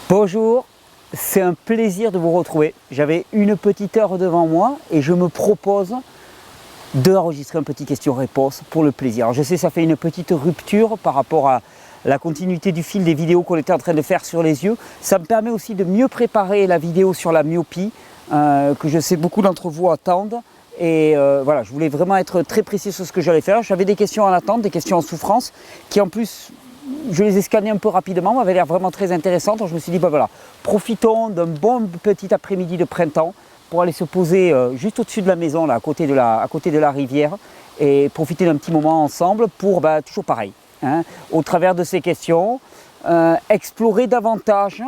Bonjour, c'est un plaisir de vous retrouver. J'avais une petite heure devant moi et je me propose d'enregistrer un petit question-réponse pour le plaisir. Alors je sais, ça fait une petite rupture par rapport à la continuité du fil des vidéos qu'on était en train de faire sur les yeux. Ça me permet aussi de mieux préparer la vidéo sur la myopie que je sais beaucoup d'entre vous attendent. Et voilà, je voulais vraiment être très précis sur ce que j'allais faire. J'avais des questions en attente, des questions en souffrance qui en plus, je les ai scannées un peu rapidement, m'avaient l'air vraiment très intéressantes. Donc je me suis dit, bah voilà, profitons d'un bon petit après-midi de printemps pour aller se poser juste au-dessus de la maison, là, à côté de la rivière, et profiter d'un petit moment ensemble pour, toujours pareil, hein, au travers de ces questions, explorer davantage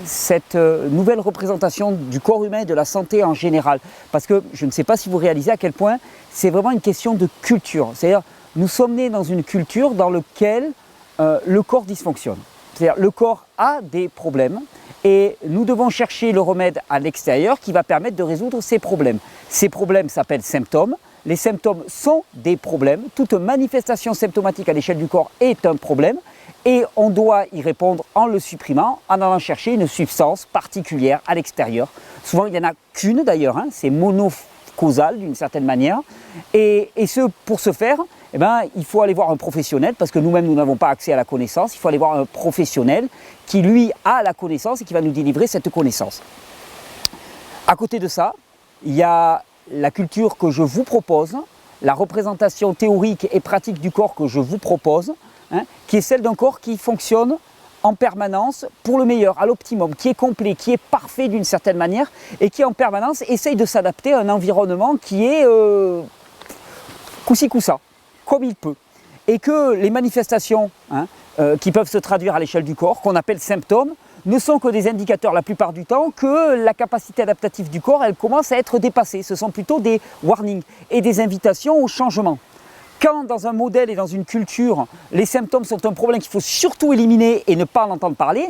cette nouvelle représentation du corps humain et de la santé en général. Parce que je ne sais pas si vous réalisez à quel point c'est vraiment une question de culture. C'est-à-dire, nous sommes nés dans une culture dans laquelle le corps dysfonctionne. C'est-à-dire, le corps a des problèmes et nous devons chercher le remède à l'extérieur qui va permettre de résoudre ces problèmes. Ces problèmes s'appellent symptômes. Les symptômes sont des problèmes. Toute manifestation symptomatique à l'échelle du corps est un problème. Et on doit y répondre en le supprimant, en allant chercher une substance particulière à l'extérieur. Souvent, il n'y en a qu'une d'ailleurs, hein, c'est monocausal d'une certaine manière. Et pour ce faire, il faut aller voir un professionnel, parce que nous-mêmes, nous n'avons pas accès à la connaissance. Il faut aller voir un professionnel qui, lui, a la connaissance et qui va nous délivrer cette connaissance. À côté de ça, il y a la culture que je vous propose, la représentation théorique et pratique du corps que je vous propose, hein, qui est celle d'un corps qui fonctionne en permanence pour le meilleur, à l'optimum, qui est complet, qui est parfait d'une certaine manière et qui en permanence essaye de s'adapter à un environnement qui est coup-ci coup-ça, comme il peut. Et que les manifestations qui peuvent se traduire à l'échelle du corps, qu'on appelle symptômes, ne sont que des indicateurs la plupart du temps que la capacité adaptative du corps, elle commence à être dépassée. Ce sont plutôt des warnings et des invitations au changement. Quand dans un modèle et dans une culture, les symptômes sont un problème qu'il faut surtout éliminer et ne pas en entendre parler,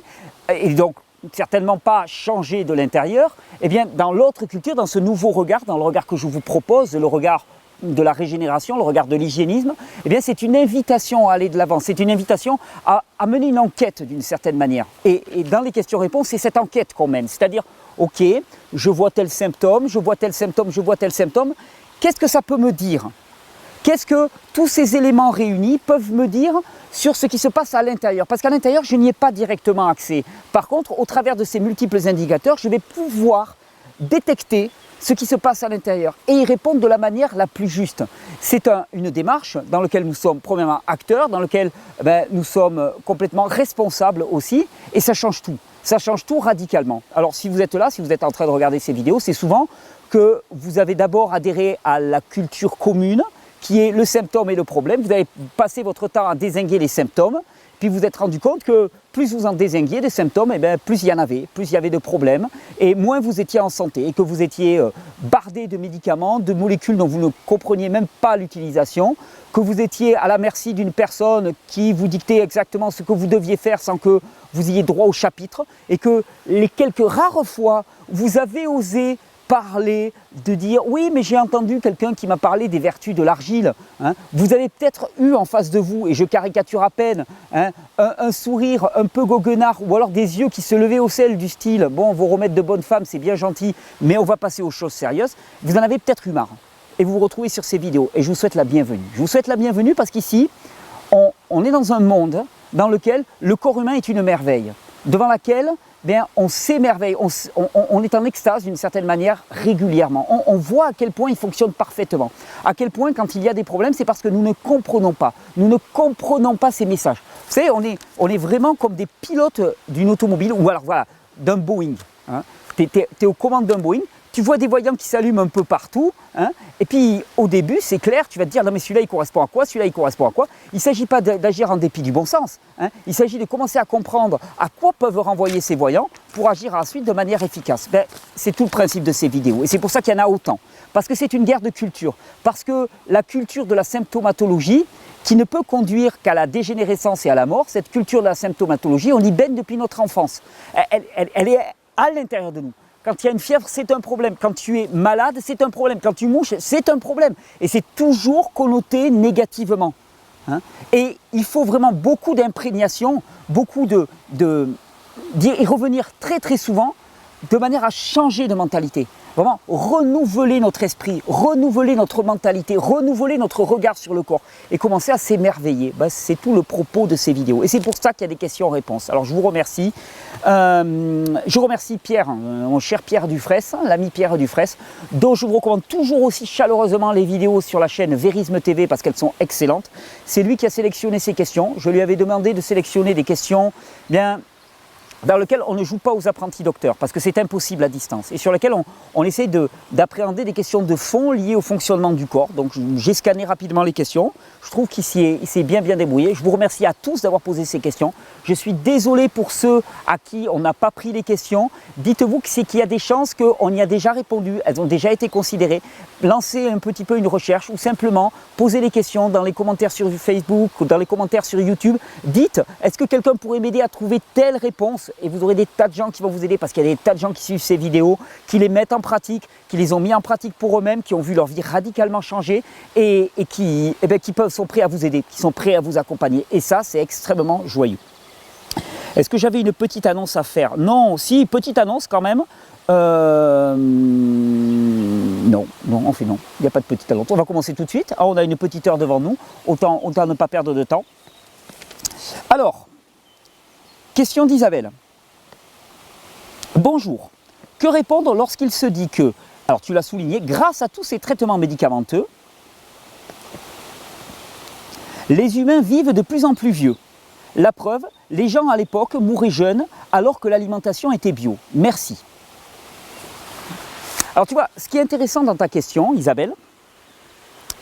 et donc certainement pas changer de l'intérieur, eh bien dans l'autre culture, dans ce nouveau regard, dans le regard que je vous propose, le regard de la régénération, le regard de l'hygiénisme, eh bien c'est une invitation à aller de l'avant, c'est une invitation à mener une enquête d'une certaine manière. Et dans les questions-réponses, c'est cette enquête qu'on mène, c'est-à-dire, ok, je vois tel symptôme, je vois tel symptôme, je vois tel symptôme, qu'est-ce que ça peut me dire ? Qu'est-ce que tous ces éléments réunis peuvent me dire sur ce qui se passe à l'intérieur? Parce qu'à l'intérieur, je n'y ai pas directement accès. Par contre, au travers de ces multiples indicateurs, je vais pouvoir détecter ce qui se passe à l'intérieur et y répondre de la manière la plus juste. C'est une démarche dans laquelle nous sommes premièrement acteurs, dans laquelle nous sommes complètement responsables aussi, et ça change tout. Ça change tout radicalement. Alors si vous êtes là, si vous êtes en train de regarder ces vidéos, c'est souvent que vous avez d'abord adhéré à la culture commune, qui est le symptôme et le problème. Vous avez passé votre temps à dézinguer les symptômes, puis vous vous êtes rendu compte que plus vous en dézinguiez des symptômes, plus il y en avait, plus il y avait de problèmes, et moins vous étiez en santé, et que vous étiez bardé de médicaments, de molécules dont vous ne compreniez même pas l'utilisation, que vous étiez à la merci d'une personne qui vous dictait exactement ce que vous deviez faire sans que vous ayez droit au chapitre, et que les quelques rares fois où vous avez osé parler, de dire oui mais j'ai entendu quelqu'un qui m'a parlé des vertus de l'argile, hein. Vous avez peut-être eu en face de vous, et je caricature à peine, hein, un sourire un peu goguenard ou alors des yeux qui se levaient au ciel du style bon, vos remèdes de bonne femme c'est bien gentil mais on va passer aux choses sérieuses. Vous en avez peut-être eu marre et vous vous retrouvez sur ces vidéos et je vous souhaite la bienvenue. Je vous souhaite la bienvenue parce qu'ici on est dans un monde dans lequel le corps humain est une merveille devant laquelle on s'émerveille, on est en extase d'une certaine manière régulièrement. On voit à quel point il fonctionne parfaitement. À quel point quand il y a des problèmes, c'est parce que nous ne comprenons pas. Nous ne comprenons pas ces messages. Vous savez, on est vraiment comme des pilotes d'une automobile ou alors voilà, d'un Boeing. Hein. Tu es aux commandes d'un Boeing. Tu vois des voyants qui s'allument un peu partout, hein, et puis au début, c'est clair, tu vas te dire, non mais celui-là il correspond à quoi, celui-là il correspond à quoi. Il ne s'agit pas d'agir en dépit du bon sens, hein. Il s'agit de commencer à comprendre à quoi peuvent renvoyer ces voyants pour agir ensuite de manière efficace. C'est tout le principe de ces vidéos, et c'est pour ça qu'il y en a autant. Parce que c'est une guerre de culture, parce que la culture de la symptomatologie, qui ne peut conduire qu'à la dégénérescence et à la mort, cette culture de la symptomatologie, on y baigne depuis notre enfance. Elle est à l'intérieur de nous. Quand il y a une fièvre, c'est un problème. Quand tu es malade, c'est un problème. Quand tu mouches, c'est un problème. Et c'est toujours connoté négativement. Hein. Et il faut vraiment beaucoup d'imprégnation, beaucoup y revenir très très souvent de manière à changer de mentalité. Vraiment renouveler notre esprit, renouveler notre mentalité, renouveler notre regard sur le corps et commencer à s'émerveiller. Ben, c'est tout le propos de ces vidéos. Et c'est pour ça qu'il y a des questions-réponses. Alors je vous remercie. Je remercie Pierre, mon cher Pierre Dufresne, l'ami Pierre Dufresne, dont je vous recommande toujours aussi chaleureusement les vidéos sur la chaîne Vérisme TV parce qu'elles sont excellentes. C'est lui qui a sélectionné ces questions. Je lui avais demandé de sélectionner des questions bien dans lequel on ne joue pas aux apprentis docteurs, parce que c'est impossible à distance, et sur lequel on essaie d'appréhender des questions de fond liées au fonctionnement du corps. Donc j'ai scanné rapidement les questions, je trouve qu'il s'est bien débrouillé. Je vous remercie à tous d'avoir posé ces questions. Je suis désolé pour ceux à qui on n'a pas pris les questions. Dites-vous que c'est qu'il y a des chances qu'on y a déjà répondu, elles ont déjà été considérées. Lancez un petit peu une recherche, ou simplement posez les questions dans les commentaires sur Facebook, ou dans les commentaires sur YouTube. Dites, est-ce que quelqu'un pourrait m'aider à trouver telle réponse? Et vous aurez des tas de gens qui vont vous aider parce qu'il y a des tas de gens qui suivent ces vidéos, qui les mettent en pratique, qui les ont mis en pratique pour eux-mêmes, qui ont vu leur vie radicalement changer et qui sont prêts à vous aider, qui sont prêts à vous accompagner. Et ça, c'est extrêmement joyeux. Est-ce que j'avais une petite annonce à faire? Non, si, petite annonce quand même. Non, en fait non, il n'y a pas de petite annonce. On va commencer tout de suite. Ah, on a une petite heure devant nous, autant ne pas perdre de temps. Alors, question d'Isabelle. Bonjour. Que répondre lorsqu'il se dit que, alors tu l'as souligné, grâce à tous ces traitements médicamenteux, les humains vivent de plus en plus vieux. La preuve, les gens à l'époque mouraient jeunes alors que l'alimentation était bio. Merci. Alors tu vois, ce qui est intéressant dans ta question, Isabelle,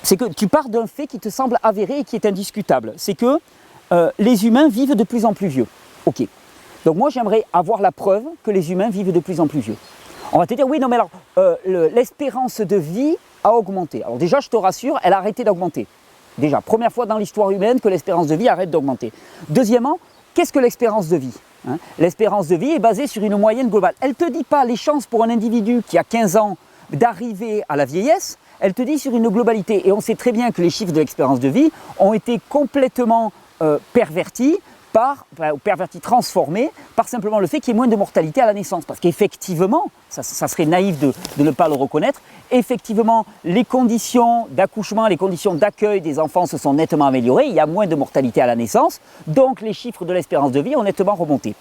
c'est que tu pars d'un fait qui te semble avéré et qui est indiscutable. C'est que les humains vivent de plus en plus vieux. Ok. Donc moi j'aimerais avoir la preuve que les humains vivent de plus en plus vieux. On va te dire oui, non mais alors l'espérance de vie a augmenté. Alors déjà je te rassure, elle a arrêté d'augmenter. Déjà, première fois dans l'histoire humaine que l'espérance de vie arrête d'augmenter. Deuxièmement, qu'est-ce que l'espérance de vie? L'espérance de vie est basée sur une moyenne globale. Elle ne te dit pas les chances pour un individu qui a 15 ans d'arriver à la vieillesse, elle te dit sur une globalité. Et on sait très bien que les chiffres de l'espérance de vie ont été complètement pervertis, transformés par simplement le fait qu'il y ait moins de mortalité à la naissance. Parce qu'effectivement, ça serait naïf de ne pas le reconnaître, effectivement, les conditions d'accouchement, les conditions d'accueil des enfants se sont nettement améliorées, il y a moins de mortalité à la naissance, donc les chiffres de l'espérance de vie ont nettement remonté.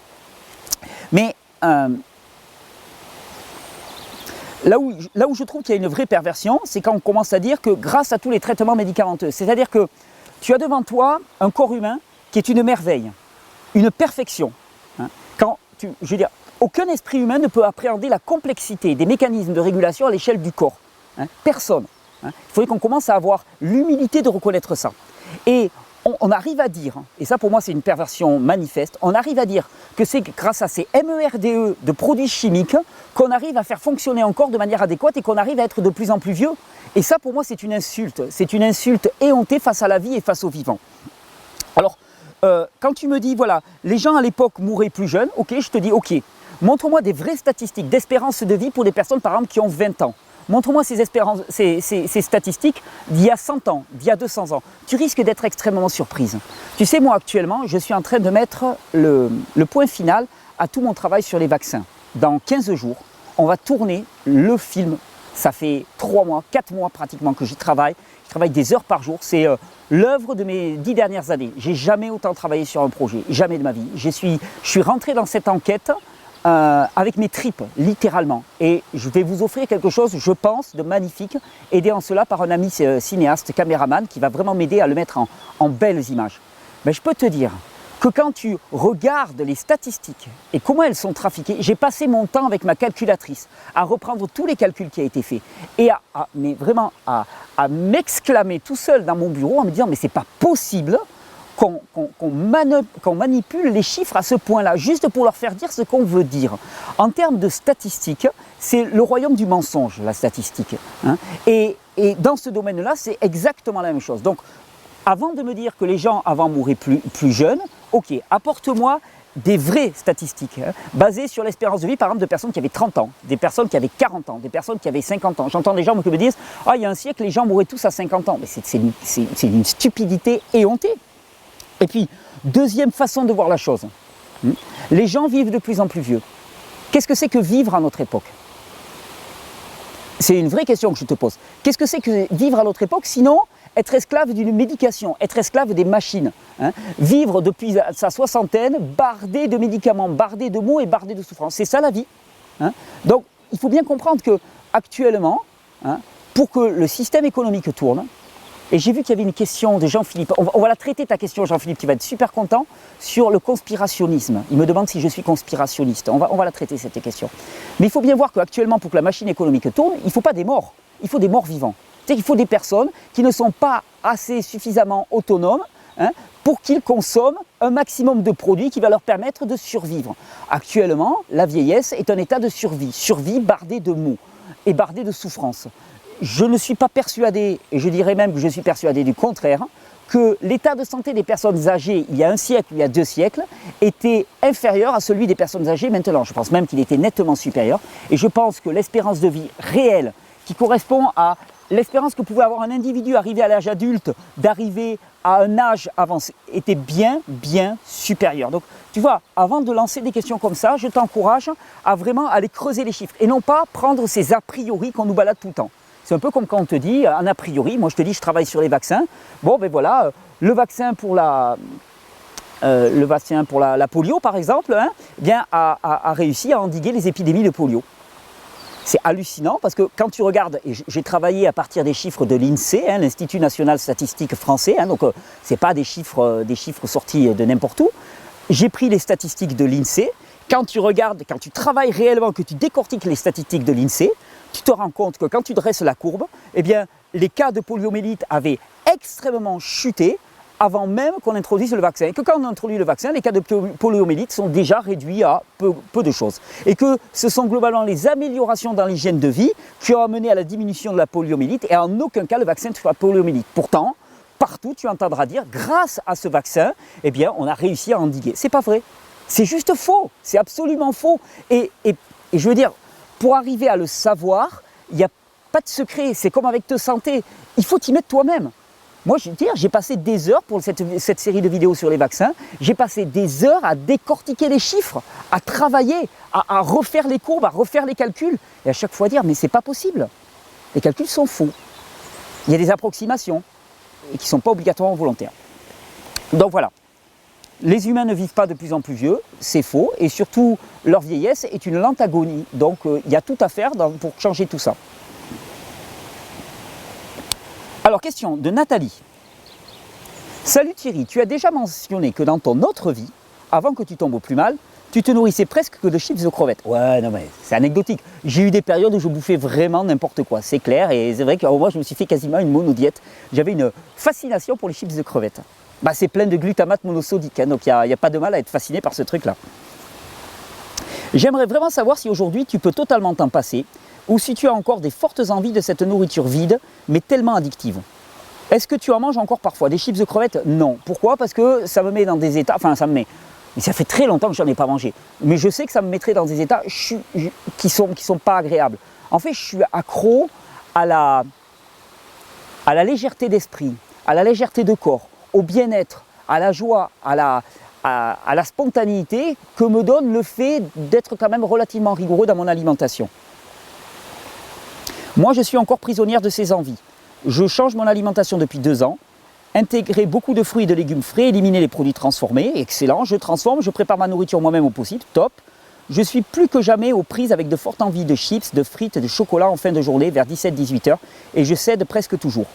Mais là où je trouve qu'il y a une vraie perversion, c'est quand on commence à dire que grâce à tous les traitements médicamenteux, c'est-à-dire que tu as devant toi un corps humain qui est une merveille, une perfection. Je veux dire, aucun esprit humain ne peut appréhender la complexité des mécanismes de régulation à l'échelle du corps. Personne. Il faudrait qu'on commence à avoir l'humilité de reconnaître ça. Et on arrive à dire, et ça pour moi c'est une perversion manifeste, on arrive à dire que c'est grâce à ces MERDE de produits chimiques qu'on arrive à faire fonctionner un corps de manière adéquate et qu'on arrive à être de plus en plus vieux. Et ça pour moi c'est une insulte éhontée face à la vie et face aux vivants. Alors, quand tu me dis, voilà, les gens à l'époque mouraient plus jeunes, ok, je te dis, ok, montre-moi des vraies statistiques d'espérance de vie pour des personnes, par exemple, qui ont 20 ans. Montre-moi ces statistiques d'il y a 100 ans, d'il y a 200 ans. Tu risques d'être extrêmement surprise. Tu sais, moi, actuellement, je suis en train de mettre le point final à tout mon travail sur les vaccins. Dans 15 jours, on va tourner le film. Ça fait 3 mois, 4 mois pratiquement que j'y travaille. Je travaille des heures par jour. C'est l'œuvre de mes 10 dernières années. J'ai jamais autant travaillé sur un projet, jamais de ma vie. Je suis rentré dans cette enquête avec mes tripes, littéralement. Et je vais vous offrir quelque chose, je pense, de magnifique, aidé en cela par un ami cinéaste, caméraman, qui va vraiment m'aider à le mettre en belles images. Mais je peux te dire que quand tu regardes les statistiques et comment elles sont trafiquées, j'ai passé mon temps avec ma calculatrice à reprendre tous les calculs qui ont été faits et mais vraiment à m'exclamer tout seul dans mon bureau en me disant mais c'est pas possible qu'on manipule les chiffres à ce point-là, juste pour leur faire dire ce qu'on veut dire. En termes de statistiques, c'est le royaume du mensonge, la statistique. Et dans ce domaine-là, c'est exactement la même chose. Donc, avant de me dire que les gens avant mouraient plus jeunes, ok, apporte-moi des vraies statistiques basées sur l'espérance de vie, par exemple, de personnes qui avaient 30 ans, des personnes qui avaient 40 ans, des personnes qui avaient 50 ans. J'entends des gens qui me disent « Ah, il y a un siècle, les gens mouraient tous à 50 ans. » Mais c'est une stupidité éhontée. Et puis, deuxième façon de voir la chose, Les gens vivent de plus en plus vieux. Qu'est-ce que c'est que vivre à notre époque? C'est une vraie question que je te pose. Qu'est-ce que c'est que vivre à notre époque, sinon être esclave d'une médication, être esclave des machines, vivre depuis sa soixantaine, bardé de médicaments, bardé de maux et bardé de souffrances. C'est ça la vie. Donc il faut bien comprendre qu'actuellement, pour que le système économique tourne, et j'ai vu qu'il y avait une question de Jean-Philippe, on va la traiter ta question Jean-Philippe, qui va être super content, sur le conspirationnisme. Il me demande si je suis conspirationniste, on va la traiter cette question. Mais il faut bien voir qu'actuellement, pour que la machine économique tourne, il ne faut pas des morts, il faut des morts vivants. C'est-à-dire qu'il faut des personnes qui ne sont pas assez suffisamment autonomes pour qu'ils consomment un maximum de produits qui va leur permettre de survivre. Actuellement, la vieillesse est un état de survie, survie bardée de maux et bardée de souffrances. Je ne suis pas persuadé, et je dirais même que je suis persuadé du contraire, que l'état de santé des personnes âgées il y a un siècle, il y a 2 siècles, était inférieur à celui des personnes âgées maintenant. Je pense même qu'il était nettement supérieur. Et je pense que l'espérance de vie réelle, qui correspond à l'espérance que pouvait avoir un individu arrivé à l'âge adulte, d'arriver à un âge avancé, était bien supérieure. Donc, tu vois, avant de lancer des questions comme ça, je t'encourage à vraiment aller creuser les chiffres et non pas prendre ces a priori qu'on nous balade tout le temps. C'est un peu comme quand on te dit, un a priori, moi je te dis je travaille sur les vaccins, bon ben voilà, le vaccin pour la polio par exemple, a réussi à endiguer les épidémies de polio. C'est hallucinant parce que quand tu regardes, et j'ai travaillé à partir des chiffres de l'INSEE, l'Institut National Statistique Français, donc ce n'est pas des chiffres sortis de n'importe où, j'ai pris les statistiques de l'INSEE. Quand tu regardes, quand tu travailles réellement, que tu décortiques les statistiques de l'INSEE, tu te rends compte que quand tu dresses la courbe, eh bien, les cas de poliomyélite avaient extrêmement chuté avant même qu'on introduise le vaccin. Et que quand on introduit le vaccin, les cas de poliomyélite sont déjà réduits à peu de choses. Et que ce sont globalement les améliorations dans l'hygiène de vie qui ont amené à la diminution de la poliomyélite et en aucun cas le vaccin ne tue la poliomyélite. Pourtant, partout tu entendras dire, grâce à ce vaccin, eh bien, on a réussi à endiguer. C'est pas vrai. C'est juste faux. C'est absolument faux. Et je veux dire, pour arriver à le savoir, il n'y a pas de secret. C'est comme avec ta santé. Il faut t'y mettre toi-même. Moi, je veux dire, j'ai passé des heures pour cette série de vidéos sur les vaccins. J'ai passé des heures à décortiquer les chiffres, à travailler, à refaire les courbes, à refaire les calculs. Et à chaque fois dire, mais c'est pas possible. Les calculs sont faux. Il y a des approximations qui ne sont pas obligatoirement volontaires. Donc voilà. Les humains ne vivent pas de plus en plus vieux, c'est faux, et surtout leur vieillesse est une lente agonie. Donc il y a tout à faire pour changer tout ça. Alors question de Nathalie. Salut Thierry, tu as déjà mentionné que dans ton autre vie, avant que tu tombes au plus mal, tu te nourrissais presque que de chips de crevettes. Ouais, non mais c'est anecdotique. J'ai eu des périodes où je bouffais vraiment n'importe quoi, c'est clair, et c'est vrai que moi je me suis fait quasiment une monodiète. J'avais une fascination pour les chips de crevettes. C'est plein de glutamate monosodique, donc il n'y a pas de mal à être fasciné par ce truc-là. J'aimerais vraiment savoir si aujourd'hui tu peux totalement t'en passer, ou si tu as encore des fortes envies de cette nourriture vide, mais tellement addictive. Est-ce que tu en manges encore parfois? Des chips de crevettes? Non. Pourquoi? Parce que ça me met dans des états, mais ça fait très longtemps que je n'en ai pas mangé, mais je sais que ça me mettrait dans des états qui sont pas agréables. En fait, je suis accro à la légèreté d'esprit, à la légèreté de corps, au bien-être, à la joie, à la spontanéité que me donne le fait d'être quand même relativement rigoureux dans mon alimentation. Moi, je suis encore prisonnière de ces envies. Je change mon alimentation depuis 2 ans, intégrer beaucoup de fruits et de légumes frais, éliminer les produits transformés, excellent, je transforme, je prépare ma nourriture moi-même au possible, top. Je suis plus que jamais aux prises avec de fortes envies de chips, de frites, de chocolat en fin de journée vers 17-18 heures et je cède presque toujours.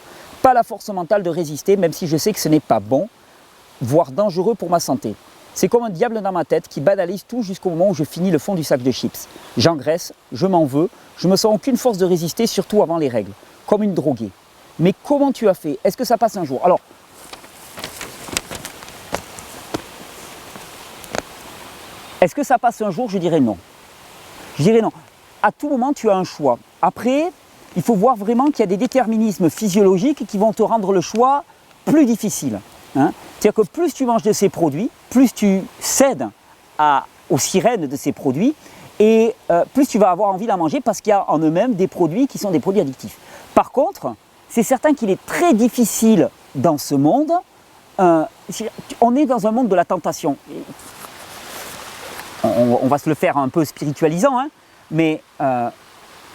Pas la force mentale de résister, même si je sais que ce n'est pas bon, voire dangereux pour ma santé. C'est comme un diable dans ma tête qui banalise tout jusqu'au moment où je finis le fond du sac de chips. J'engraisse, je m'en veux, je me sens aucune force de résister, surtout avant les règles, comme une droguée. Mais comment tu as fait? Est-ce que ça passe un jour? Alors, est-ce que ça passe un jour? Je dirais non. Je dirais non. À tout moment, tu as un choix. Après, il faut voir vraiment qu'il y a des déterminismes physiologiques qui vont te rendre le choix plus difficile. C'est-à-dire que plus tu manges de ces produits, plus tu cèdes aux sirènes de ces produits et plus tu vas avoir envie d'en manger parce qu'il y a en eux-mêmes des produits qui sont des produits addictifs. Par contre, c'est certain qu'il est très difficile dans ce monde, on est dans un monde de la tentation. on va se le faire un peu spiritualisant, hein, mais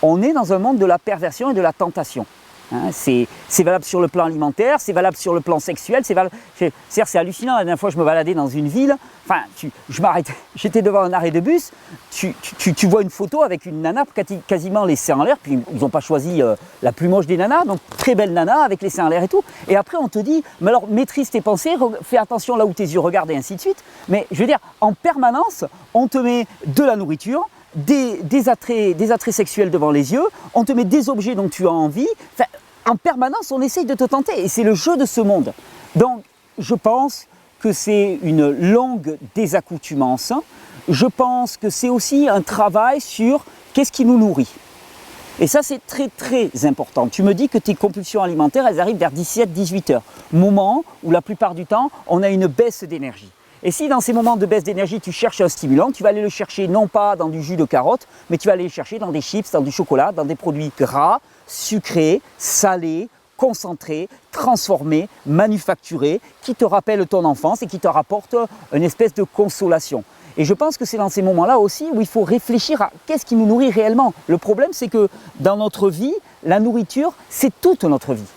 on est dans un monde de la perversion et de la tentation. Hein, c'est valable sur le plan alimentaire, c'est valable sur le plan sexuel, c'est hallucinant. La dernière fois, je me baladais dans une ville, enfin, je m'arrêtais, j'étais devant un arrêt de bus, tu vois une photo avec une nana quasiment les seins en l'air, puis ils n'ont pas choisi la plus moche des nanas, donc très belle nana avec les seins en l'air et tout. Et après, on te dit, mais alors maîtrise tes pensées, fais attention là où tes yeux regardent et ainsi de suite. Mais je veux dire, en permanence, on te met de la nourriture, des attraits sexuels devant les yeux, on te met des objets dont tu as envie. Enfin, en permanence, on essaye de te tenter et c'est le jeu de ce monde. Donc, je pense que c'est une longue désaccoutumance. Je pense que c'est aussi un travail sur qu'est-ce qui nous nourrit. Et ça, c'est très très important. Tu me dis que tes compulsions alimentaires, elles arrivent vers 17-18 heures, moment où la plupart du temps, on a une baisse d'énergie. Et si dans ces moments de baisse d'énergie, tu cherches un stimulant, tu vas aller le chercher non pas dans du jus de carotte, mais tu vas aller le chercher dans des chips, dans du chocolat, dans des produits gras, sucrés, salés, concentrés, transformés, manufacturés, qui te rappellent ton enfance et qui te rapportent une espèce de consolation. Et je pense que c'est dans ces moments-là aussi où il faut réfléchir à qu'est-ce qui nous nourrit réellement. Le problème, c'est que dans notre vie, la nourriture, c'est toute notre vie.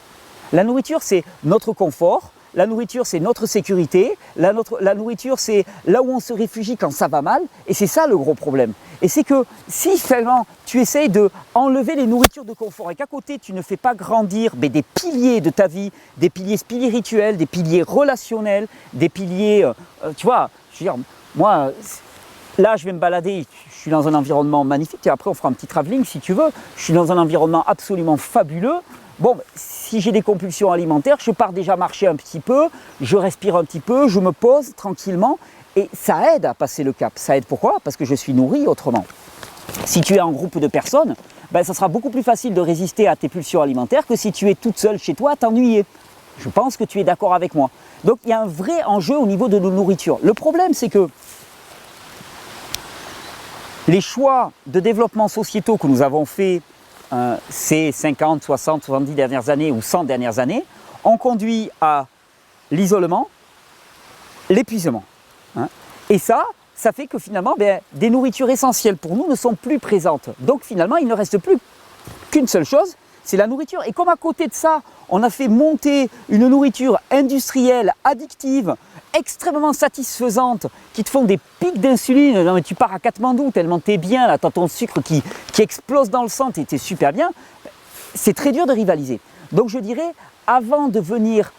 La nourriture, c'est notre confort. La nourriture, c'est notre sécurité. La nourriture, c'est là où on se réfugie quand ça va mal. Et c'est ça le gros problème. Et c'est que si finalement tu essayes d'enlever les nourritures de confort et qu'à côté tu ne fais pas grandir des piliers de ta vie, des piliers spirituels, des piliers relationnels, des piliers, tu vois, je veux dire, moi, là je vais me balader, je suis dans un environnement magnifique et après on fera un petit travelling si tu veux. Je suis dans un environnement absolument fabuleux. Bon, si j'ai des compulsions alimentaires, je pars déjà marcher un petit peu, je respire un petit peu, je me pose tranquillement et ça aide à passer le cap. Ça aide pourquoi? Parce que je suis nourri autrement. Si tu es en groupe de personnes, ça sera beaucoup plus facile de résister à tes pulsions alimentaires que si tu es toute seule chez toi à t'ennuyer. Je pense que tu es d'accord avec moi. Donc il y a un vrai enjeu au niveau de nos nourritures. Le problème, c'est que les choix de développement sociétaux que nous avons faits ces 50, 60, 70 dernières années ou 100 dernières années ont conduit à l'isolement, l'épuisement. Hein. Et ça fait que finalement, des nourritures essentielles pour nous ne sont plus présentes. Donc finalement, il ne reste plus qu'une seule chose, c'est la nourriture. Et comme à côté de ça, on a fait monter une nourriture industrielle, addictive, extrêmement satisfaisante, qui te font des pics d'insuline. Non, mais tu pars à Katmandou tellement t'es bien, là, t'as ton sucre qui explose dans le sang, t'es super bien. C'est très dur de rivaliser. Donc je dirais, avant de venir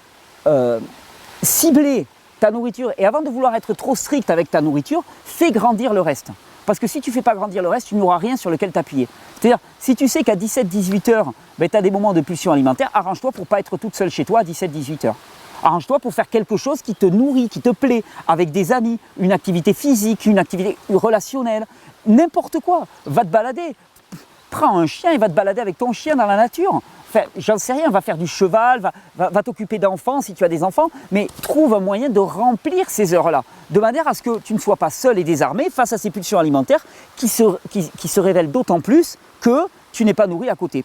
cibler ta nourriture et avant de vouloir être trop strict avec ta nourriture, fais grandir le reste. Parce que si tu ne fais pas grandir le reste, tu n'auras rien sur lequel t'appuyer. C'est-à-dire, si tu sais qu'à 17-18 heures, tu as des moments de pulsion alimentaire, arrange-toi pour ne pas être toute seule chez toi à 17-18 heures. Arrange-toi pour faire quelque chose qui te nourrit, qui te plaît, avec des amis, une activité physique, une activité relationnelle, n'importe quoi. Va te balader. Prends un chien et va te balader avec ton chien dans la nature. Enfin, j'en sais rien, va faire du cheval, va t'occuper d'enfants si tu as des enfants, mais trouve un moyen de remplir ces heures-là, de manière à ce que tu ne sois pas seul et désarmé face à ces pulsions alimentaires qui se révèlent d'autant plus que tu n'es pas nourri à côté.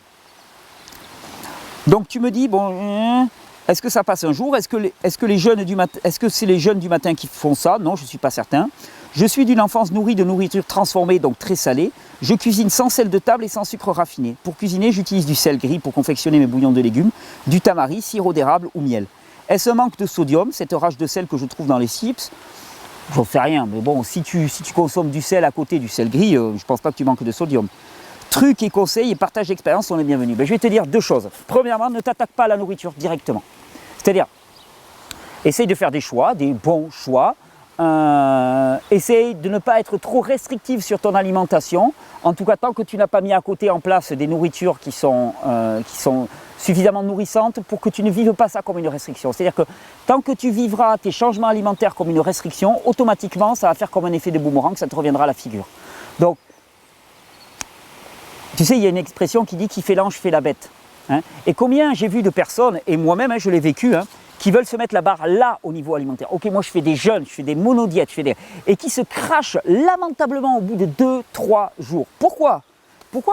Donc tu me dis, bon, est-ce que ça passe un jour? Est-ce que c'est les jeunes du matin qui font ça? Non, je ne suis pas certain. Je suis d'une enfance nourrie de nourriture transformée, donc très salée. Je cuisine sans sel de table et sans sucre raffiné. Pour cuisiner, j'utilise du sel gris pour confectionner mes bouillons de légumes, du tamari, sirop d'érable ou miel. Est-ce un manque de sodium, cette rage de sel que je trouve dans les chips? J'en sais rien, mais bon, si tu consommes du sel à côté du sel gris, je ne pense pas que tu manques de sodium. Trucs et conseils et partage d'expérience sont les bienvenus. Je vais te dire deux choses. Premièrement, ne t'attaque pas à la nourriture directement. C'est-à-dire, essaye de faire des choix, des bons choix. Essaye de ne pas être trop restrictive sur ton alimentation. En tout cas, tant que tu n'as pas mis à côté en place des nourritures qui sont suffisamment nourrissantes pour que tu ne vives pas ça comme une restriction. C'est-à-dire que tant que tu vivras tes changements alimentaires comme une restriction, automatiquement, ça va faire comme un effet de boomerang, ça te reviendra à la figure. Donc, tu sais, il y a une expression qui dit « qui fait l'ange fait la bête ». Hein. Et combien j'ai vu de personnes, et moi-même, je l'ai vécu, qui veulent se mettre la barre là au niveau alimentaire. Ok, moi je fais des jeûnes, je fais des monodiètes, et qui se crachent lamentablement au bout de 2-3 jours. Pourquoi?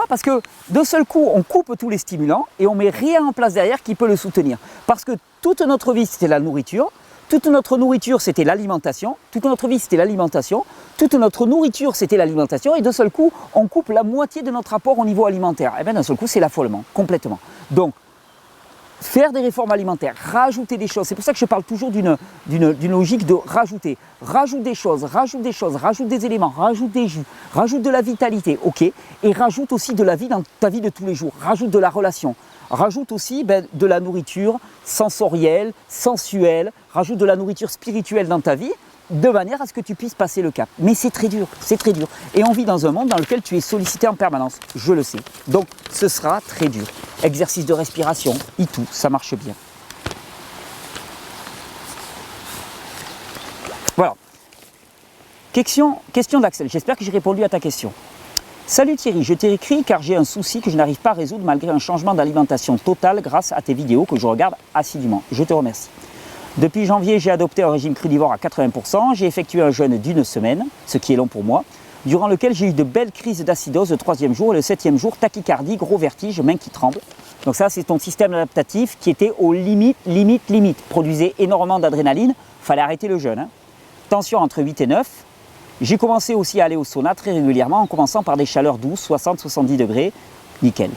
Parce que d'un seul coup, on coupe tous les stimulants et on met rien en place derrière qui peut le soutenir. Parce que toute notre vie, c'était la nourriture, toute notre nourriture, c'était l'alimentation, toute notre vie, c'était l'alimentation, toute notre nourriture, c'était l'alimentation, et d'un seul coup, on coupe la moitié de notre apport au niveau alimentaire. Et bien d'un seul coup, c'est l'affolement, complètement. Donc, faire des réformes alimentaires, rajouter des choses, c'est pour ça que je parle toujours d'une logique de rajouter. Rajoute des choses, rajoute des éléments, rajoute des jus, rajoute de la vitalité, ok, et rajoute aussi de la vie dans ta vie de tous les jours, rajoute de la relation, rajoute aussi de la nourriture sensorielle, sensuelle, rajoute de la nourriture spirituelle dans ta vie, de manière à ce que tu puisses passer le cap. Mais c'est très dur, c'est très dur. Et on vit dans un monde dans lequel tu es sollicité en permanence, je le sais. Donc ce sera très dur. Exercice de respiration, et tout, ça marche bien. Voilà. Question d'Axel, j'espère que j'ai répondu à ta question. Salut Thierry, je t'ai écrit car j'ai un souci que je n'arrive pas à résoudre malgré un changement d'alimentation totale grâce à tes vidéos que je regarde assidûment. Je te remercie. Depuis janvier, j'ai adopté un régime crudivore à 80%, j'ai effectué un jeûne d'1 semaine, ce qui est long pour moi, durant lequel j'ai eu de belles crises d'acidose le 3e jour et le 7e jour, tachycardie, gros vertige, mains qui tremblent. Donc ça, c'est ton système adaptatif qui était aux limites, produisait énormément d'adrénaline, fallait arrêter le jeûne. Tension entre 8 et 9. J'ai commencé aussi à aller au sauna très régulièrement, en commençant par des chaleurs douces, 60-70 degrés, nickel.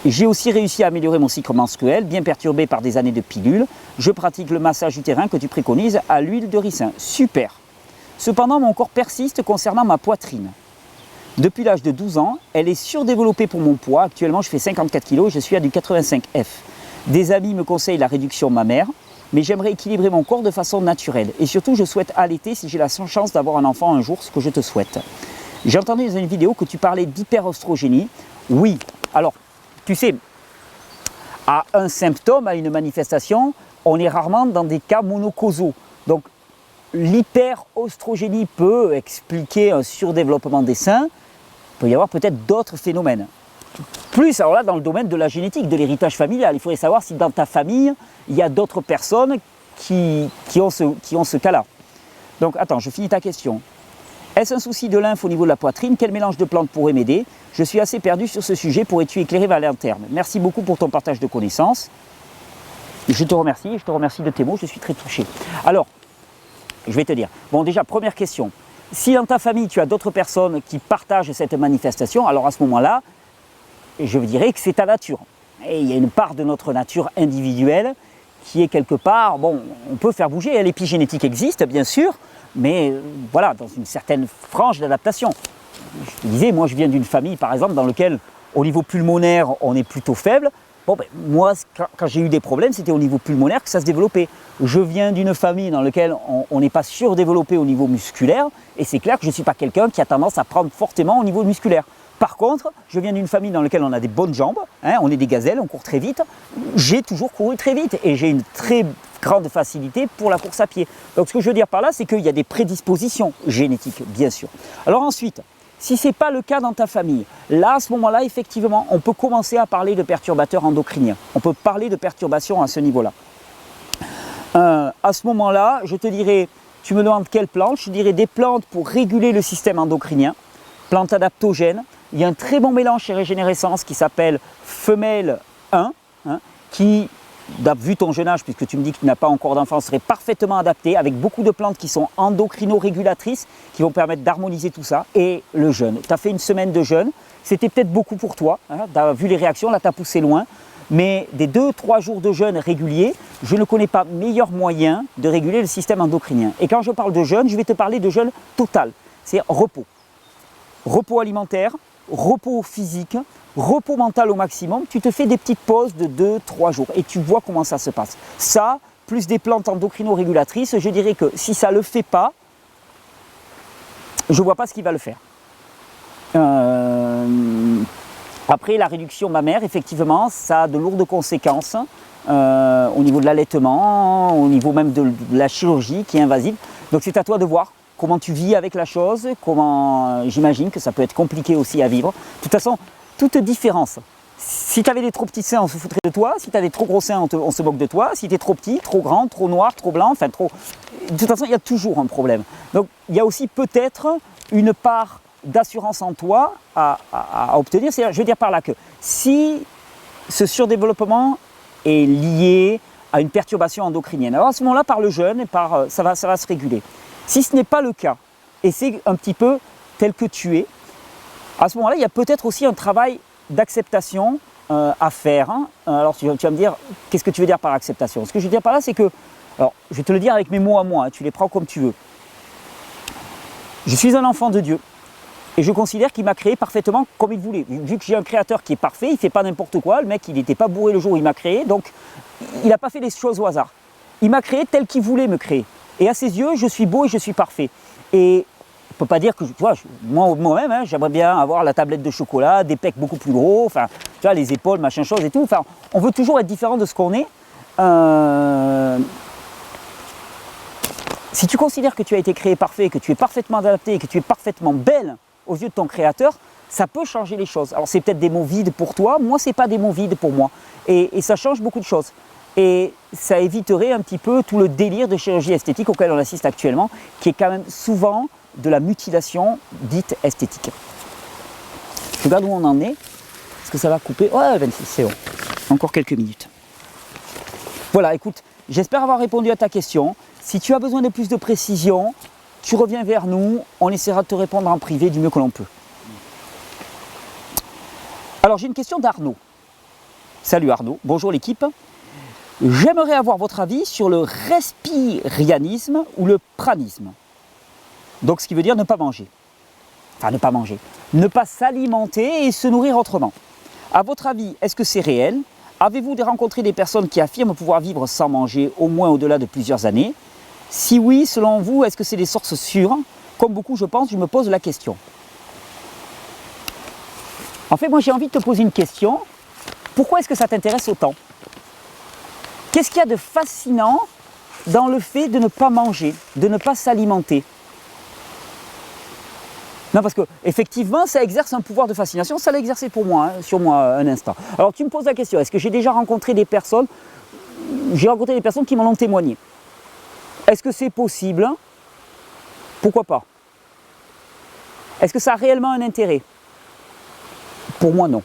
J'ai aussi réussi à améliorer mon cycle menstruel, bien perturbé par des années de pilules. Je pratique le massage utérin que tu préconises à l'huile de ricin. Super. Cependant, mon corps persiste concernant ma poitrine. Depuis l'âge de 12 ans, elle est surdéveloppée pour mon poids. Actuellement, je fais 54 kg et je suis à du 85F. Des amis me conseillent la réduction mammaire, mais j'aimerais équilibrer mon corps de façon naturelle. Et surtout, je souhaite allaiter si j'ai la chance d'avoir un enfant un jour, ce que je te souhaite. J'ai entendu dans une vidéo que tu parlais d'hyperostrogénie. Oui, alors, tu sais, à un symptôme, à une manifestation, on est rarement dans des cas monocausaux. Donc, l'hyperostrogénie peut expliquer un surdéveloppement des seins. Il peut y avoir peut-être d'autres phénomènes. Plus, alors là, dans le domaine de la génétique, de l'héritage familial. Il faudrait savoir si dans ta famille, il y a d'autres personnes qui ont ce cas-là. Donc, attends, je finis ta question. Est-ce un souci de lymphe au niveau de la poitrine? Quel mélange de plantes pourrait m'aider? Je suis assez perdu sur ce sujet. Pourrais-tu éclairer à long terme? Merci beaucoup pour ton partage de connaissances. Je te remercie de tes mots, je suis très touché. Alors, je vais te dire. Bon, déjà, première question. Si dans ta famille, tu as d'autres personnes qui partagent cette manifestation, alors à ce moment-là, je dirais que c'est ta nature. Et il y a une part de notre nature individuelle qui est quelque part, bon, on peut faire bouger. L'épigénétique existe, bien sûr, mais voilà, dans une certaine frange d'adaptation. Je te disais, moi je viens d'une famille par exemple dans laquelle au niveau pulmonaire on est plutôt faible. Bon, ben, moi quand j'ai eu des problèmes c'était au niveau pulmonaire que ça se développait. Je viens d'une famille dans laquelle on n'est pas surdéveloppé au niveau musculaire et c'est clair que je ne suis pas quelqu'un qui a tendance à prendre fortement au niveau musculaire. Par contre, je viens d'une famille dans laquelle on a des bonnes jambes, hein, on est des gazelles, on court très vite. J'ai toujours couru très vite et j'ai une très grande facilité pour la course à pied. Donc ce que je veux dire par là, c'est qu'il y a des prédispositions génétiques, bien sûr. Alors ensuite, si ce n'est pas le cas dans ta famille, là, à ce moment-là, effectivement, on peut commencer à parler de perturbateurs endocriniens. On peut parler de perturbations à ce niveau-là. À ce moment-là, je te dirais, tu me demandes quelle plante? Je te dirais des plantes pour réguler le système endocrinien, plantes adaptogènes. Il y a un très bon mélange chez Régénérescence qui s'appelle Femelle 1, hein, qui, vu ton jeune âge, puisque tu me dis que tu n'as pas encore d'enfant, serait parfaitement adapté avec beaucoup de plantes qui sont endocrino-régulatrices, qui vont permettre d'harmoniser tout ça. Et le jeûne. Tu as fait 1 semaine de jeûne, c'était peut-être beaucoup pour toi, hein, tu as vu les réactions, là tu as poussé loin. Mais des 2-3 jours de jeûne réguliers, je ne connais pas meilleur moyen de réguler le système endocrinien. Et quand je parle de jeûne, je vais te parler de jeûne total, c'est repos. Repos alimentaire, repos physique, repos mental au maximum, tu te fais des petites pauses de 2-3 jours et tu vois comment ça se passe. Ça, plus des plantes endocrino-régulatrices, je dirais que si ça ne le fait pas, je ne vois pas ce qui va le faire. Après, la réduction mammaire, effectivement, ça a de lourdes conséquences au niveau de l'allaitement, au niveau même de la chirurgie qui est invasive. Donc c'est à toi de voir comment tu vis avec la chose, comment j'imagine que ça peut être compliqué aussi à vivre. De toute façon, toute différence. Si tu avais des trop petits seins, on se foutrait de toi. Si tu as des trop gros seins, on se moque de toi. Si tu es trop petit, trop grand, trop noir, trop blanc, enfin trop... De toute façon, il y a toujours un problème. Donc, il y a aussi peut-être une part d'assurance en toi à obtenir. Je veux dire par là que si ce surdéveloppement est lié à une perturbation endocrinienne. Alors à ce moment-là, par le jeûne, ça va se réguler. Si ce n'est pas le cas, et c'est un petit peu tel que tu es, à ce moment-là, il y a peut-être aussi un travail d'acceptation à faire. Alors tu vas me dire, qu'est-ce que tu veux dire par acceptation? Ce que je veux dire par là, c'est que, alors je vais te le dire avec mes mots à moi, tu les prends comme tu veux. Je suis un enfant de Dieu et je considère qu'il m'a créé parfaitement comme il voulait. Vu que j'ai un créateur qui est parfait, il ne fait pas n'importe quoi, le mec il n'était pas bourré le jour où il m'a créé, donc il n'a pas fait les choses au hasard. Il m'a créé tel qu'il voulait me créer. Et à ses yeux, je suis beau et je suis parfait. Et on ne peut pas dire que, tu vois, moi-même, j'aimerais bien avoir la tablette de chocolat, des pecs beaucoup plus gros, enfin, tu vois, les épaules, machin chose et tout. Enfin, on veut toujours être différent de ce qu'on est. Si tu considères que tu as été créé parfait, que tu es parfaitement adapté, que tu es parfaitement belle aux yeux de ton créateur, ça peut changer les choses. Alors c'est peut-être des mots vides pour toi, moi c'est pas des mots vides pour moi. Et ça change beaucoup de choses. Et ça éviterait un petit peu tout le délire de chirurgie esthétique auquel on assiste actuellement, qui est quand même souvent de la mutilation dite esthétique. Je regarde où on en est. Est-ce que ça va couper? Ouais, 26, c'est bon. Encore quelques minutes. Voilà, écoute, j'espère avoir répondu à ta question. Si tu as besoin de plus de précision, tu reviens vers nous, on essaiera de te répondre en privé du mieux que l'on peut. Alors j'ai une question d'Arnaud. Salut Arnaud, bonjour l'équipe. J'aimerais avoir votre avis sur le respirianisme ou le pranisme. Donc ce qui veut dire ne pas manger. Enfin ne pas manger. Ne pas s'alimenter et se nourrir autrement. À votre avis, est-ce que c'est réel? Avez-vous rencontré des personnes qui affirment pouvoir vivre sans manger au moins au-delà de plusieurs années? Si oui, selon vous, est-ce que c'est des sources sûres? Comme beaucoup, je pense, je me pose la question. En fait, moi j'ai envie de te poser une question. Pourquoi est-ce que ça t'intéresse autant? Qu'est-ce qu'il y a de fascinant dans le fait de ne pas manger, de ne pas s'alimenter? Non, parce que effectivement, ça exerce un pouvoir de fascination. Ça l'a exercé pour moi, sur moi, un instant. Alors tu me poses la question, est-ce que j'ai déjà rencontré des personnes? J'ai rencontré des personnes qui m'en ont témoigné. Est-ce que c'est possible? Pourquoi pas? Est-ce que ça a réellement un intérêt? Pour moi, non.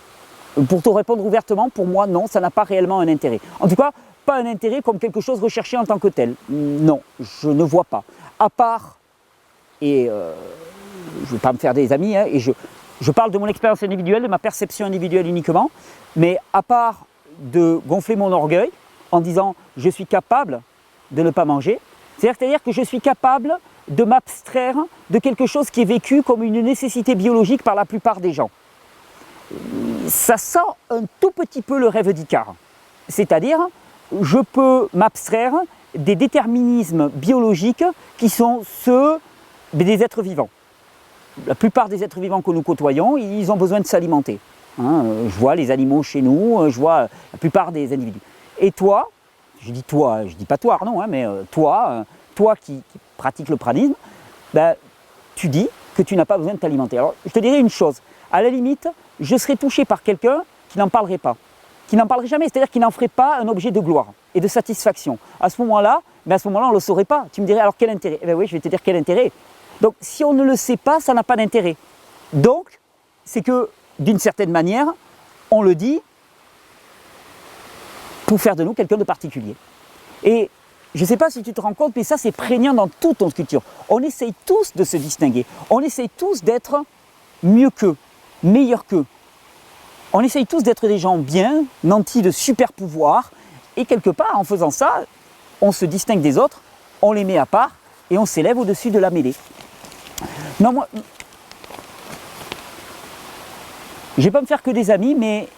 Pour te répondre ouvertement, pour moi, non, ça n'a pas réellement un intérêt. En tout cas, pas un intérêt comme quelque chose recherché en tant que tel. Non, je ne vois pas. À part, et je ne vais pas me faire des amis, et je parle de mon expérience individuelle, de ma perception individuelle uniquement, mais à part de gonfler mon orgueil en disant « je suis capable de ne pas manger », c'est-à-dire que je suis capable de m'abstraire de quelque chose qui est vécu comme une nécessité biologique par la plupart des gens. Ça sent un tout petit peu le rêve d'Icare. C'est-à-dire, je peux m'abstraire des déterminismes biologiques qui sont ceux des êtres vivants. La plupart des êtres vivants que nous côtoyons, ils ont besoin de s'alimenter. Je vois les animaux chez nous, je vois la plupart des individus. Et toi, je dis toi, je dis pas toi Arnaud, mais toi qui pratiques le pranisme, ben, tu dis que tu n'as pas besoin de t'alimenter. Alors je te dirais une chose, à la limite, je serais touché par quelqu'un qui n'en parlerait pas, qui n'en parlerait jamais, c'est-à-dire qui n'en ferait pas un objet de gloire et de satisfaction. À ce moment-là, on ne le saurait pas. Tu me dirais alors quel intérêt? Eh bien oui, je vais te dire quel intérêt. Donc si on ne le sait pas, ça n'a pas d'intérêt. Donc, c'est que d'une certaine manière, on le dit pour faire de nous quelqu'un de particulier. Et je ne sais pas si tu te rends compte, mais ça c'est prégnant dans toute ton culture. On essaye tous de se distinguer, on essaye tous d'être mieux qu'eux, meilleurs qu'eux. On essaye tous d'être des gens bien, nantis de super pouvoirs, et quelque part en faisant ça, on se distingue des autres, on les met à part, et on s'élève au-dessus de la mêlée. Non, moi, je ne vais pas me faire que des amis, mais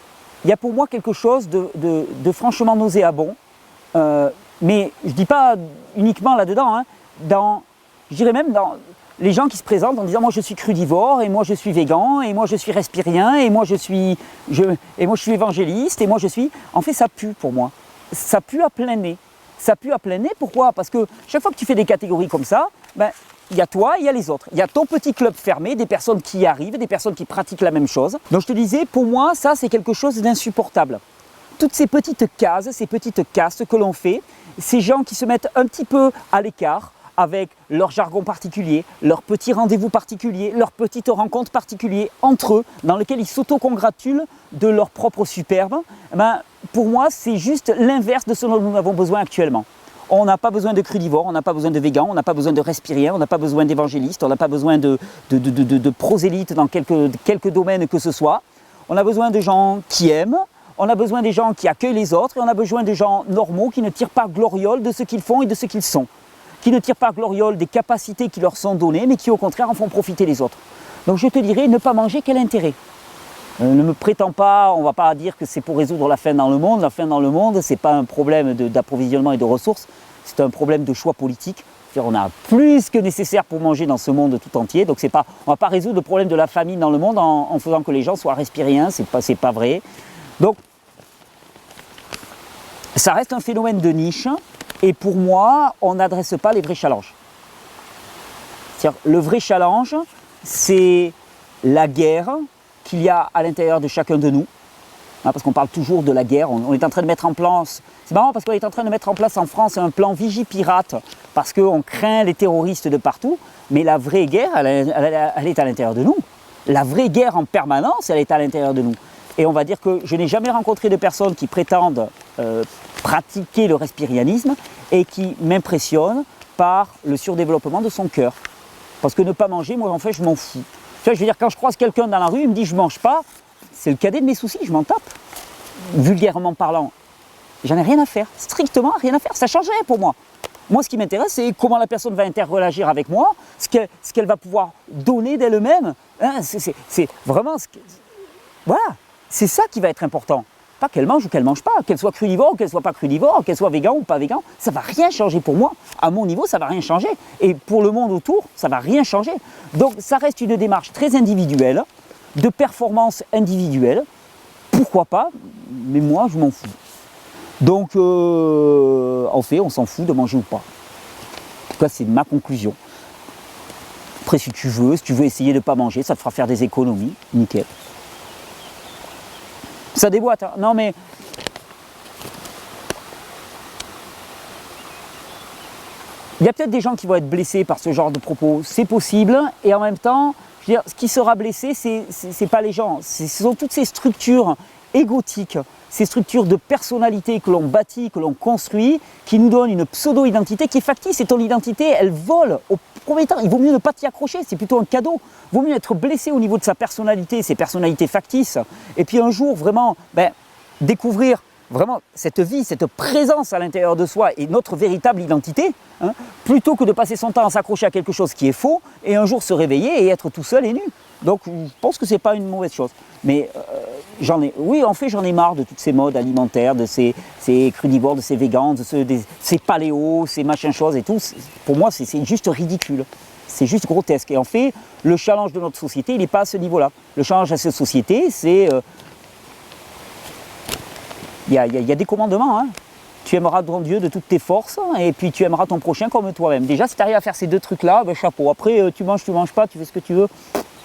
il y a pour moi quelque chose de franchement nauséabond. Mais je ne dis pas uniquement là-dedans, je dirais même dans les gens qui se présentent en disant moi je suis crudivore, et moi je suis végan, et moi je suis respirien, et moi je suis évangéliste, et moi je suis... En fait ça pue pour moi, ça pue à plein nez. Ça pue à plein nez, pourquoi? Parce que chaque fois que tu fais des catégories comme ça, ben, il y a toi, il y a les autres. Il y a ton petit club fermé, des personnes qui y arrivent, des personnes qui pratiquent la même chose. Donc je te disais, pour moi, ça c'est quelque chose d'insupportable. Toutes ces petites cases, ces petites castes que l'on fait, ces gens qui se mettent un petit peu à l'écart, avec leur jargon particulier, leurs petits rendez-vous particuliers, leurs petites rencontres particulières entre eux, dans lesquelles ils s'autocongratulent de leur propre superbe, pour moi, c'est juste l'inverse de ce dont nous avons besoin actuellement. On n'a pas besoin de crudivores, on n'a pas besoin de végans, on n'a pas besoin de respiriens, on n'a pas besoin d'évangélistes, on n'a pas besoin de prosélytes dans quelques domaines que ce soit. On a besoin de gens qui aiment, on a besoin des gens qui accueillent les autres et on a besoin de gens normaux qui ne tirent pas gloriole de ce qu'ils font et de ce qu'ils sont. Qui ne tirent pas gloriole des capacités qui leur sont données, mais qui au contraire en font profiter les autres. Donc je te dirais, ne pas manger, quel intérêt? Ne me prétends pas, on ne va pas dire que c'est pour résoudre la faim dans le monde. La faim dans le monde, ce n'est pas un problème d'approvisionnement et de ressources, c'est un problème de choix politique. On a plus que nécessaire pour manger dans ce monde tout entier. Donc on ne va pas résoudre le problème de la famine dans le monde en faisant que les gens soient respiriens, c'est pas vrai. Donc ça reste un phénomène de niche et pour moi, on n'adresse pas les vrais challenges. Le vrai challenge, c'est la guerre qu'il y a à l'intérieur de chacun de nous, parce qu'on parle toujours de la guerre, on est en train de mettre en place, c'est marrant parce qu'on est en train de mettre en place en France un plan Vigipirate, parce qu'on craint les terroristes de partout, mais la vraie guerre, elle est à l'intérieur de nous. La vraie guerre en permanence, elle est à l'intérieur de nous. Et on va dire que je n'ai jamais rencontré de personnes qui prétendent pratiquer le respirianisme et qui m'impressionnent par le surdéveloppement de son cœur. Parce que ne pas manger, moi en fait, je m'en fous. Je veux dire, quand je croise quelqu'un dans la rue, il me dit je ne mange pas, c'est le cadet de mes soucis, je m'en tape. Vulgairement parlant, j'en ai rien à faire, strictement rien à faire, ça changerait pour moi. Moi, ce qui m'intéresse, c'est comment la personne va interagir avec moi, ce qu'elle va pouvoir donner d'elle-même. Hein, c'est vraiment, voilà, c'est ça qui va être important. Pas qu'elle mange ou qu'elle ne mange pas, qu'elle soit crudivore ou qu'elle ne soit pas crudivore, qu'elle soit végan ou pas végan, ça ne va rien changer pour moi. À mon niveau, ça ne va rien changer. Et pour le monde autour, ça ne va rien changer. Donc ça reste une démarche très individuelle, de performance individuelle. Pourquoi pas? Mais moi, je m'en fous. Donc, en fait, on s'en fout de manger ou pas. En tout cas, c'est ma conclusion. Après, si tu veux essayer de ne pas manger, ça te fera faire des économies, nickel. Ça déboîte, hein. Non mais il y a peut-être des gens qui vont être blessés par ce genre de propos, c'est possible, et en même temps, je veux dire, ce qui sera blessé, c'est pas les gens, ce sont toutes ces structures égotiques, ces structures de personnalité que l'on bâtit, que l'on construit, qui nous donnent une pseudo-identité qui est factice, et ton identité, elle vole au premier temps. Il vaut mieux ne pas t'y accrocher, c'est plutôt un cadeau. Il vaut mieux être blessé au niveau de sa personnalité, ses personnalités factices, et puis un jour vraiment découvrir vraiment cette vie, cette présence à l'intérieur de soi et notre véritable identité, hein, plutôt que de passer son temps à s'accrocher à quelque chose qui est faux, et un jour se réveiller et être tout seul et nu. Donc je pense que ce n'est pas une mauvaise chose. Mais j'en ai marre de toutes ces modes alimentaires, de ces crudivores, de ces végans, de ces paléos, ces machins choses et tout. Pour moi, c'est juste ridicule. C'est juste grotesque. Et en fait, le challenge de notre société, il n'est pas à ce niveau-là. Le challenge de cette société, c'est... Il y a des commandements. Hein. Tu aimeras ton Dieu de toutes tes forces et puis tu aimeras ton prochain comme toi-même. Déjà, si tu arrives à faire ces deux trucs-là, chapeau. Après, tu manges pas, tu fais ce que tu veux.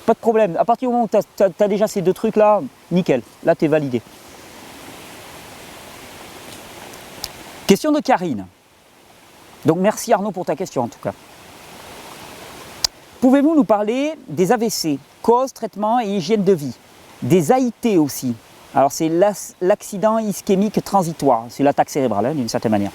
Pas de problème. À partir du moment où tu as déjà ces deux trucs-là, nickel. Là, tu es validé. Question de Karine. Donc, merci Arnaud pour ta question en tout cas. Pouvez-vous nous parler des AVC, cause, traitement et hygiène de vie? Des AIT aussi. Alors, c'est l'accident ischémique transitoire. C'est l'attaque cérébrale, hein, d'une certaine manière.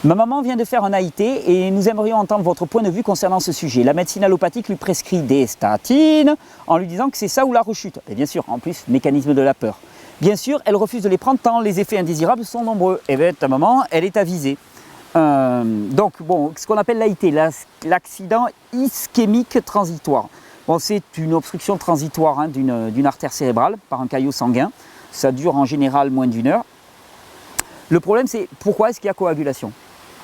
Ma maman vient de faire un AIT et nous aimerions entendre votre point de vue concernant ce sujet. La médecine allopathique lui prescrit des statines en lui disant que c'est ça ou la rechute. Et bien sûr, en plus, mécanisme de la peur. Bien sûr, elle refuse de les prendre tant les effets indésirables sont nombreux. Et bien, ta maman, elle est avisée. Donc, bon, ce qu'on appelle l'AIT, l'accident ischémique transitoire. Bon, c'est une obstruction transitoire, hein, d'une artère cérébrale par un caillot sanguin. Ça dure en général moins d'1 heure. Le problème, c'est pourquoi est-ce qu'il y a coagulation?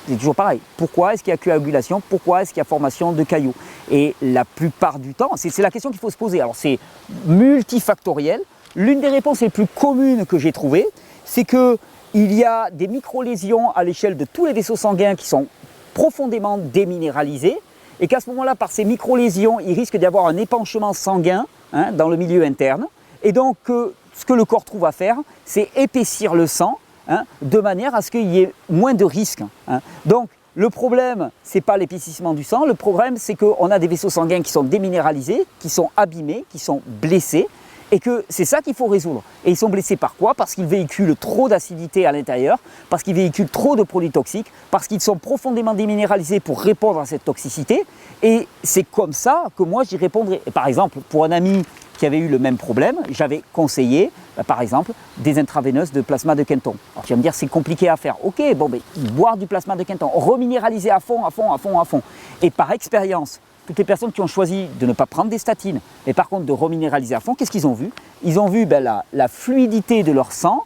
C'est toujours pareil. Pourquoi est-ce qu'il y a coagulation? Pourquoi est-ce qu'il y a formation de caillots? Et la plupart du temps, c'est la question qu'il faut se poser. Alors, c'est multifactoriel. L'une des réponses les plus communes que j'ai trouvées, c'est qu'il y a des micro-lésions à l'échelle de tous les vaisseaux sanguins qui sont profondément déminéralisés et qu'à ce moment-là, par ces micro-lésions, il risque d'y avoir un épanchement sanguin, hein, dans le milieu interne. Et donc, ce que le corps trouve à faire, c'est épaissir le sang, hein, de manière à ce qu'il y ait moins de risques. Hein. Donc, le problème, ce n'est pas l'épaississement du sang, le problème, c'est qu'on a des vaisseaux sanguins qui sont déminéralisés, qui sont abîmés, qui sont blessés, et que c'est ça qu'il faut résoudre. Et ils sont blessés par quoi? Parce qu'ils véhiculent trop d'acidité à l'intérieur, parce qu'ils véhiculent trop de produits toxiques, parce qu'ils sont profondément déminéralisés pour répondre à cette toxicité. Et c'est comme ça que moi j'y répondrai. Et par exemple, pour un ami qui avait eu le même problème, j'avais conseillé, par exemple, des intraveineuses de plasma de Quinton. Alors tu vas me dire, c'est compliqué à faire. Ok, bon, mais boire du plasma de Quinton, reminéraliser à fond, à fond, à fond, à fond. Et par expérience, toutes les personnes qui ont choisi de ne pas prendre des statines, mais par contre de reminéraliser à fond, qu'est-ce qu'ils ont vu? Ils ont vu la fluidité de leur sang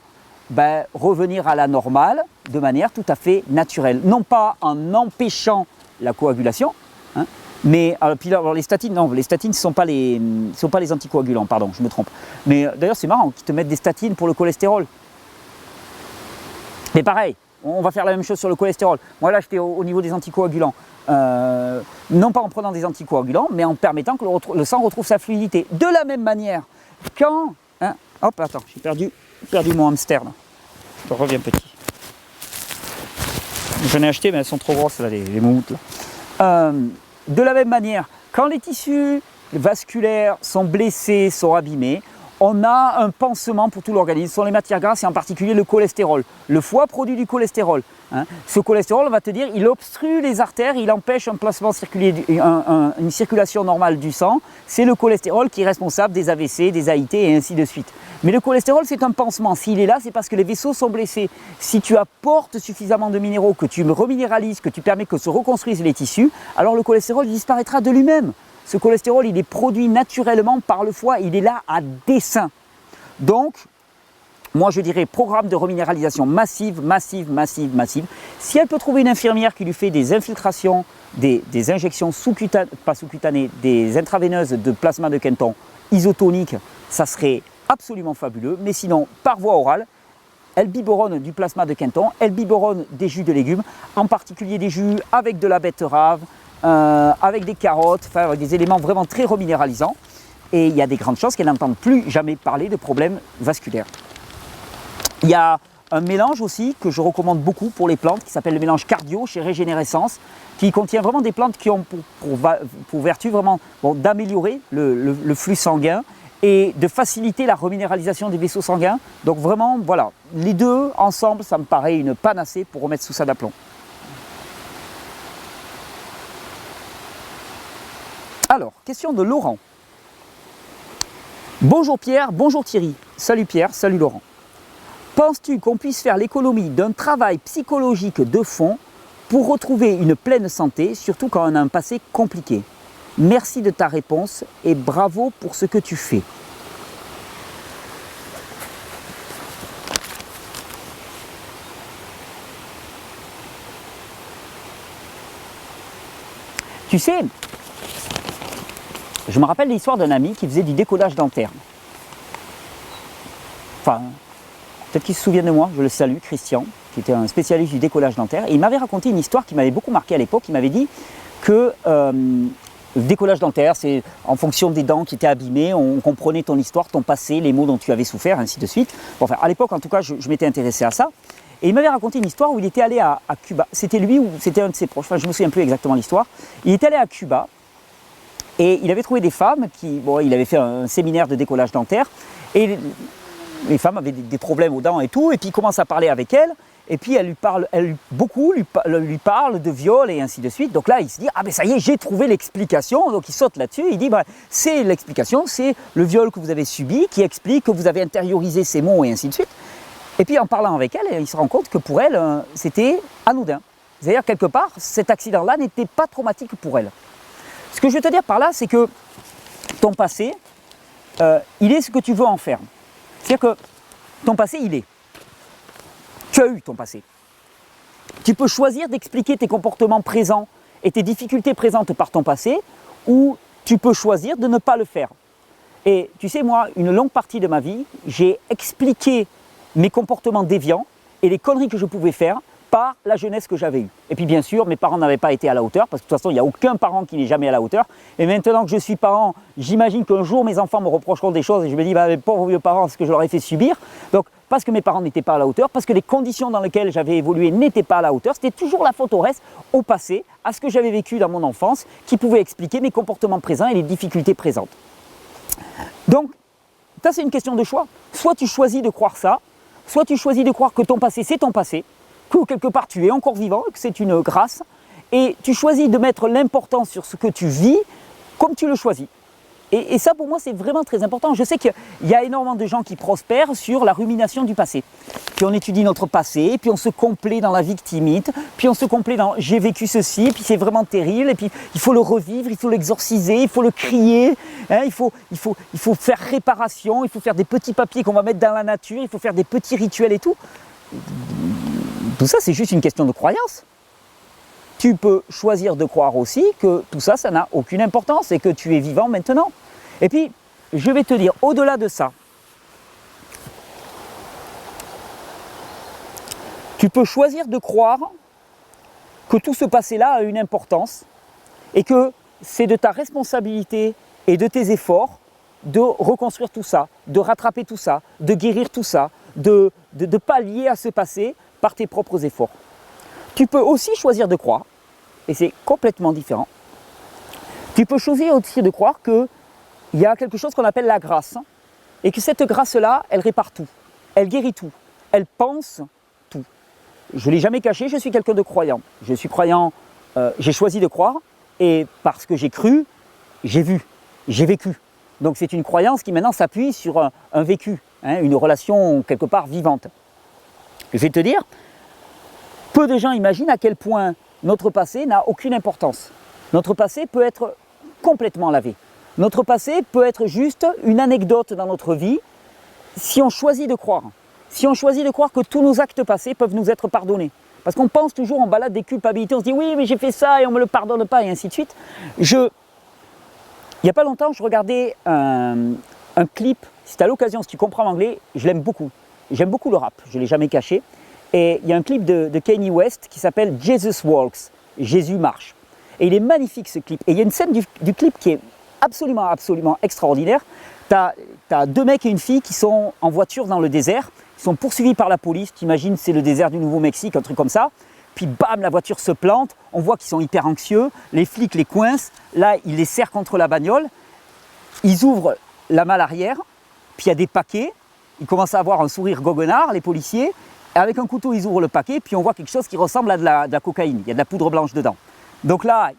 revenir à la normale de manière tout à fait naturelle. Non pas en empêchant la coagulation, hein, mais alors les statines, non, les statines ne sont pas les anticoagulants, pardon, je me trompe. Mais d'ailleurs c'est marrant qu'ils te mettent des statines pour le cholestérol. Mais pareil, on va faire la même chose sur le cholestérol. Moi là j'étais au niveau des anticoagulants. Non pas en prenant des anticoagulants, mais en permettant que le sang retrouve sa fluidité. De la même manière, quand... Hein, hop, attends, j'ai perdu mon hamster là. Je reviens petit. J'en ai acheté, mais elles sont trop grosses là, les moumoutes là. De la même manière, quand les tissus vasculaires sont blessés, sont abîmés, on a un pansement pour tout l'organisme. Ce sont les matières grasses et en particulier le cholestérol. Le foie produit du cholestérol. Hein. Ce cholestérol, on va te dire, il obstrue les artères, il empêche un placement une circulation normale du sang. C'est le cholestérol qui est responsable des AVC, des AIT et ainsi de suite. Mais le cholestérol, c'est un pansement. S'il est là, c'est parce que les vaisseaux sont blessés. Si tu apportes suffisamment de minéraux, que tu reminéralises, que tu permets que se reconstruisent les tissus, alors le cholestérol disparaîtra de lui-même. Ce cholestérol, il est produit naturellement par le foie, il est là à dessein. Donc, moi je dirais programme de reminéralisation massive, massive, massive, massive. Si elle peut trouver une infirmière qui lui fait des infiltrations, des injections pas sous-cutanées, des intraveineuses de plasma de Quinton isotonique, ça serait absolument fabuleux. Mais sinon, par voie orale, elle biberonne du plasma de Quinton, elle biberonne des jus de légumes, en particulier des jus avec de la betterave, avec des carottes, enfin avec des éléments vraiment très reminéralisants. Et il y a des grandes chances qu'elle n'entende plus jamais parler de problèmes vasculaires. Il y a un mélange aussi que je recommande beaucoup pour les plantes qui s'appelle le mélange cardio chez Régénérescence, qui contient vraiment des plantes qui ont pour vertu vraiment d'améliorer le flux sanguin et de faciliter la reminéralisation des vaisseaux sanguins. Donc vraiment, voilà, les deux ensemble, ça me paraît une panacée pour remettre sous ça d'aplomb. Alors, question de Laurent. Bonjour Pierre, bonjour Thierry. Salut Pierre, salut Laurent. Penses-tu qu'on puisse faire l'économie d'un travail psychologique de fond pour retrouver une pleine santé, surtout quand on a un passé compliqué? Merci de ta réponse et bravo pour ce que tu fais. Tu sais, je me rappelle l'histoire d'un ami qui faisait du décollage dentaire. Enfin, peut-être qu'il se souvient de moi, je le salue, Christian, qui était un spécialiste du décollage dentaire. Et il m'avait raconté une histoire qui m'avait beaucoup marqué à l'époque. Il m'avait dit que le décollage dentaire, c'est en fonction des dents qui étaient abîmées, on comprenait ton histoire, ton passé, les maux dont tu avais souffert, ainsi de suite. Bon, enfin, à l'époque, en tout cas, je m'étais intéressé à ça. Et il m'avait raconté une histoire où il était allé à Cuba. C'était lui ou c'était un de ses proches, enfin, je ne me souviens plus exactement l'histoire. Il était allé à Cuba. Et il avait trouvé des femmes il avait fait un séminaire de décollage dentaire, et les femmes avaient des problèmes aux dents et tout, et puis il commence à parler avec elles, et puis elle lui parle de viol et ainsi de suite. Donc là, il se dit, ah ben ça y est, j'ai trouvé l'explication, donc il saute là-dessus, il dit, c'est l'explication, c'est le viol que vous avez subi, qui explique que vous avez intériorisé ces mots et ainsi de suite. Et puis en parlant avec elle, il se rend compte que pour elle, c'était anodin. C'est-à-dire, quelque part, cet accident-là n'était pas traumatique pour elle. Ce que je veux te dire par là, c'est que ton passé, il est ce que tu veux en faire. C'est-à-dire que ton passé, il est. Tu as eu ton passé. Tu peux choisir d'expliquer tes comportements présents et tes difficultés présentes par ton passé, ou tu peux choisir de ne pas le faire. Et tu sais, moi, une longue partie de ma vie, j'ai expliqué mes comportements déviants et les conneries que je pouvais faire par la jeunesse que j'avais eue. Et puis bien sûr, mes parents n'avaient pas été à la hauteur, parce que de toute façon, il n'y a aucun parent qui n'est jamais à la hauteur. Et maintenant que je suis parent, j'imagine qu'un jour, mes enfants me reprocheront des choses et je me dis, bah, mes pauvres vieux parents, ce que je leur ai fait subir. Donc, parce que mes parents n'étaient pas à la hauteur, parce que les conditions dans lesquelles j'avais évolué n'étaient pas à la hauteur, c'était toujours la faute au reste, au passé, à ce que j'avais vécu dans mon enfance, qui pouvait expliquer mes comportements présents et les difficultés présentes. Donc, ça c'est une question de choix. Soit tu choisis de croire ça, soit tu choisis de croire que ton passé c'est ton passé, que quelque part tu es encore vivant, que c'est une grâce, et tu choisis de mettre l'importance sur ce que tu vis comme tu le choisis. Et ça pour moi c'est vraiment très important. Je sais qu'il y a énormément de gens qui prospèrent sur la rumination du passé. Puis on étudie notre passé, puis on se complaît dans la victimite, puis on se complaît dans j'ai vécu ceci, puis c'est vraiment terrible, et puis il faut le revivre, il faut l'exorciser, il faut le crier, hein, il faut faire réparation, il faut faire des petits papiers qu'on va mettre dans la nature, il faut faire des petits rituels et tout. Tout ça c'est juste une question de croyance. Tu peux choisir de croire aussi que tout ça, ça n'a aucune importance et que tu es vivant maintenant. Et puis, je vais te dire, au-delà de ça, tu peux choisir de croire que tout ce passé-là a une importance et que c'est de ta responsabilité et de tes efforts de reconstruire tout ça, de rattraper tout ça, de guérir tout ça, de pallier à ce passé par tes propres efforts. Tu peux aussi choisir de croire, et c'est complètement différent, tu peux choisir aussi de croire qu'il y a quelque chose qu'on appelle la grâce, et que cette grâce-là, elle répare tout, elle guérit tout, elle pense tout. Je ne l'ai jamais caché, je suis quelqu'un de croyant. Je suis croyant, j'ai choisi de croire, et parce que j'ai cru, j'ai vu, j'ai vécu. Donc c'est une croyance qui maintenant s'appuie sur un vécu, hein, une relation quelque part vivante. Je vais te dire, peu de gens imaginent à quel point notre passé n'a aucune importance. Notre passé peut être complètement lavé. Notre passé peut être juste une anecdote dans notre vie si on choisit de croire. Si on choisit de croire que tous nos actes passés peuvent nous être pardonnés. Parce qu'on pense toujours, on balade des culpabilités, on se dit oui mais j'ai fait ça et on ne me le pardonne pas et ainsi de suite. Il n'y a pas longtemps, je regardais un clip, si tu as l'occasion, si tu comprends l'anglais, je l'aime beaucoup. J'aime beaucoup le rap, je ne l'ai jamais caché. Et il y a un clip de Kanye West qui s'appelle Jesus Walks, Jésus marche. Et il est magnifique ce clip. Et il y a une scène du clip qui est absolument, absolument extraordinaire. Tu as deux mecs et une fille qui sont en voiture dans le désert, ils sont poursuivis par la police, tu imagines c'est le désert du Nouveau-Mexique, un truc comme ça. Puis bam, la voiture se plante, on voit qu'ils sont hyper anxieux, les flics les coincent, là ils les serrent contre la bagnole, ils ouvrent la malle arrière, puis il y a des paquets, ils commencent à avoir un sourire goguenard, les policiers, et avec un couteau ils ouvrent le paquet, puis on voit quelque chose qui ressemble à de la cocaïne, il y a de la poudre blanche dedans. Donc là,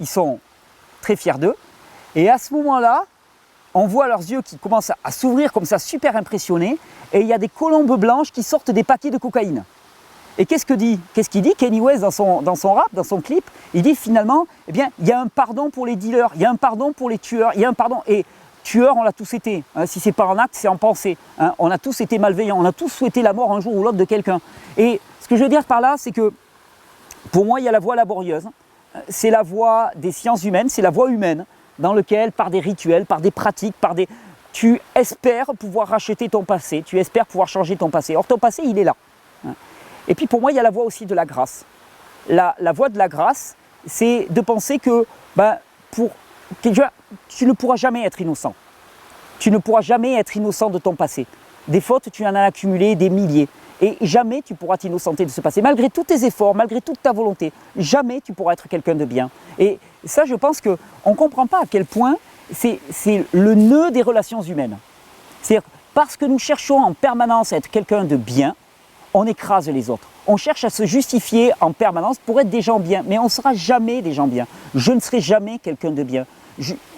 ils sont très fiers d'eux, et à ce moment-là, on voit leurs yeux qui commencent à s'ouvrir comme ça, super impressionnés, et il y a des colombes blanches qui sortent des paquets de cocaïne. Et qu'est-ce qu'il dit Kanye West dans son rap, dans son clip? Il dit finalement, eh bien, il y a un pardon pour les dealers, il y a un pardon pour les tueurs, il y a un pardon. Et tueurs, on l'a tous été. Hein, si ce n'est pas en acte, c'est en pensée. Hein, on a tous été malveillants, on a tous souhaité la mort un jour ou l'autre de quelqu'un. Et ce que je veux dire par là, c'est que pour moi, il y a la voie laborieuse. C'est la voie des sciences humaines, c'est la voie humaine dans laquelle, par des rituels, par des pratiques, tu espères pouvoir racheter ton passé, tu espères pouvoir changer ton passé. Or, ton passé, il est là. Et puis, pour moi, il y a la voie aussi de la grâce. La voie de la grâce, c'est de penser que tu ne pourras jamais être innocent. Tu ne pourras jamais être innocent de ton passé. Des fautes, tu en as accumulé des milliers. Et jamais tu pourras t'innocenter de ce passé. Malgré tous tes efforts, malgré toute ta volonté, jamais tu pourras être quelqu'un de bien. Et ça, je pense qu'on ne comprend pas à quel point c'est le nœud des relations humaines. C'est-à-dire, parce que nous cherchons en permanence à être quelqu'un de bien, on écrase les autres. On cherche à se justifier en permanence pour être des gens bien, mais on ne sera jamais des gens bien. Je ne serai jamais quelqu'un de bien.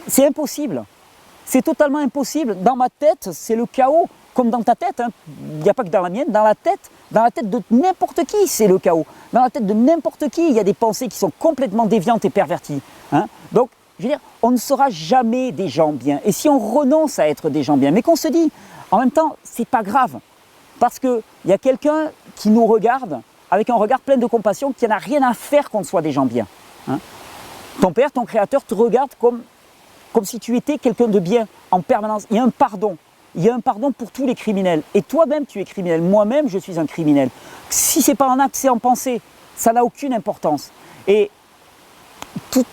C'est impossible. C'est totalement impossible. Dans ma tête, c'est le chaos. Comme dans ta tête, hein. Il n'y a pas que dans la mienne, dans la tête de n'importe qui, c'est le chaos. Dans la tête de n'importe qui, il y a des pensées qui sont complètement déviantes et perverties. Hein. Donc, je veux dire, on ne sera jamais des gens bien. Et si on renonce à être des gens bien, mais qu'on se dit, en même temps, c'est pas grave. Parce qu'il y a quelqu'un qui nous regarde avec un regard plein de compassion qui n'a rien à faire qu'on soit des gens bien. Hein. Ton père, ton créateur te regarde comme si tu étais quelqu'un de bien en permanence. Il y a un pardon. Il y a un pardon pour tous les criminels. Et toi-même, tu es criminel. Moi-même, je suis un criminel. Si ce n'est pas en acte, c'est en pensée. Ça n'a aucune importance. Et tout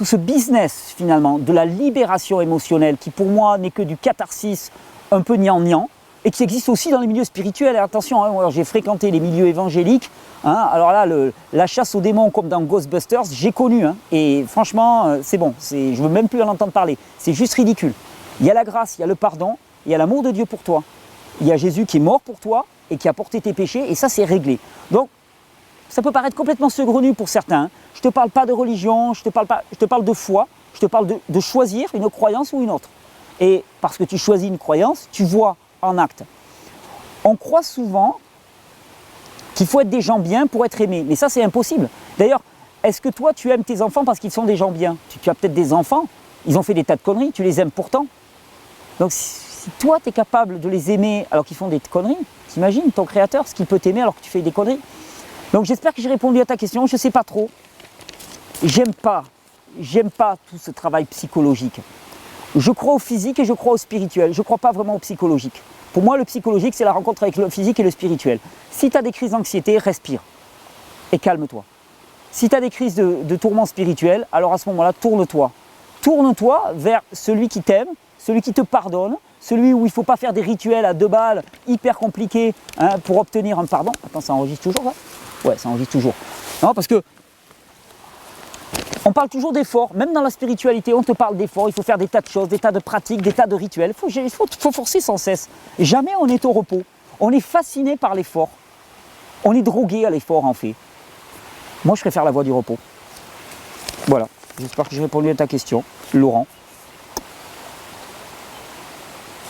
ce business, finalement, de la libération émotionnelle, qui pour moi n'est que du catharsis un peu gnangnan, et qui existe aussi dans les milieux spirituels. Et attention, hein, j'ai fréquenté les milieux évangéliques. Hein, alors là, la chasse aux démons comme dans Ghostbusters, j'ai connu. Hein, et franchement, c'est bon. Je ne veux même plus en entendre parler. C'est juste ridicule. Il y a la grâce, il y a le pardon, il y a l'amour de Dieu pour toi. Il y a Jésus qui est mort pour toi et qui a porté tes péchés. Et ça, c'est réglé. Donc, ça peut paraître complètement saugrenu pour certains. Je ne te parle pas de religion, je te parle de foi. Je te parle de choisir une croyance ou une autre. Et parce que tu choisis une croyance, tu vois en acte. On croit souvent qu'il faut être des gens bien pour être aimé, mais ça c'est impossible. D'ailleurs, est-ce que toi tu aimes tes enfants parce qu'ils sont des gens bien? Tu as peut-être des enfants, ils ont fait des tas de conneries, tu les aimes pourtant. Donc si toi tu es capable de les aimer alors qu'ils font des conneries, t'imagines ton créateur, ce qu'il peut t'aimer alors que tu fais des conneries. Donc j'espère que j'ai répondu à ta question, je ne sais pas trop. J'aime pas tout ce travail psychologique. Je crois au physique et je crois au spirituel, je ne crois pas vraiment au psychologique. Pour moi, le psychologique, c'est la rencontre avec le physique et le spirituel. Si tu as des crises d'anxiété, respire et calme-toi. Si tu as des crises de tourments spirituels, alors à ce moment-là, tourne-toi. Tourne-toi vers celui qui t'aime, celui qui te pardonne, celui où il ne faut pas faire des rituels à 2 balles hyper compliqués hein, pour obtenir un pardon. Attends, ça enregistre toujours là? Ouais, ça enregistre toujours. Non, parce que on parle toujours d'efforts, même dans la spiritualité, on te parle d'efforts, il faut faire des tas de choses, des tas de pratiques, des tas de rituels, il faut forcer sans cesse. Jamais on est au repos, on est fasciné par l'effort, on est drogué à l'effort en fait. Moi je préfère la voie du repos. Voilà, j'espère que j'ai répondu à ta question, Laurent.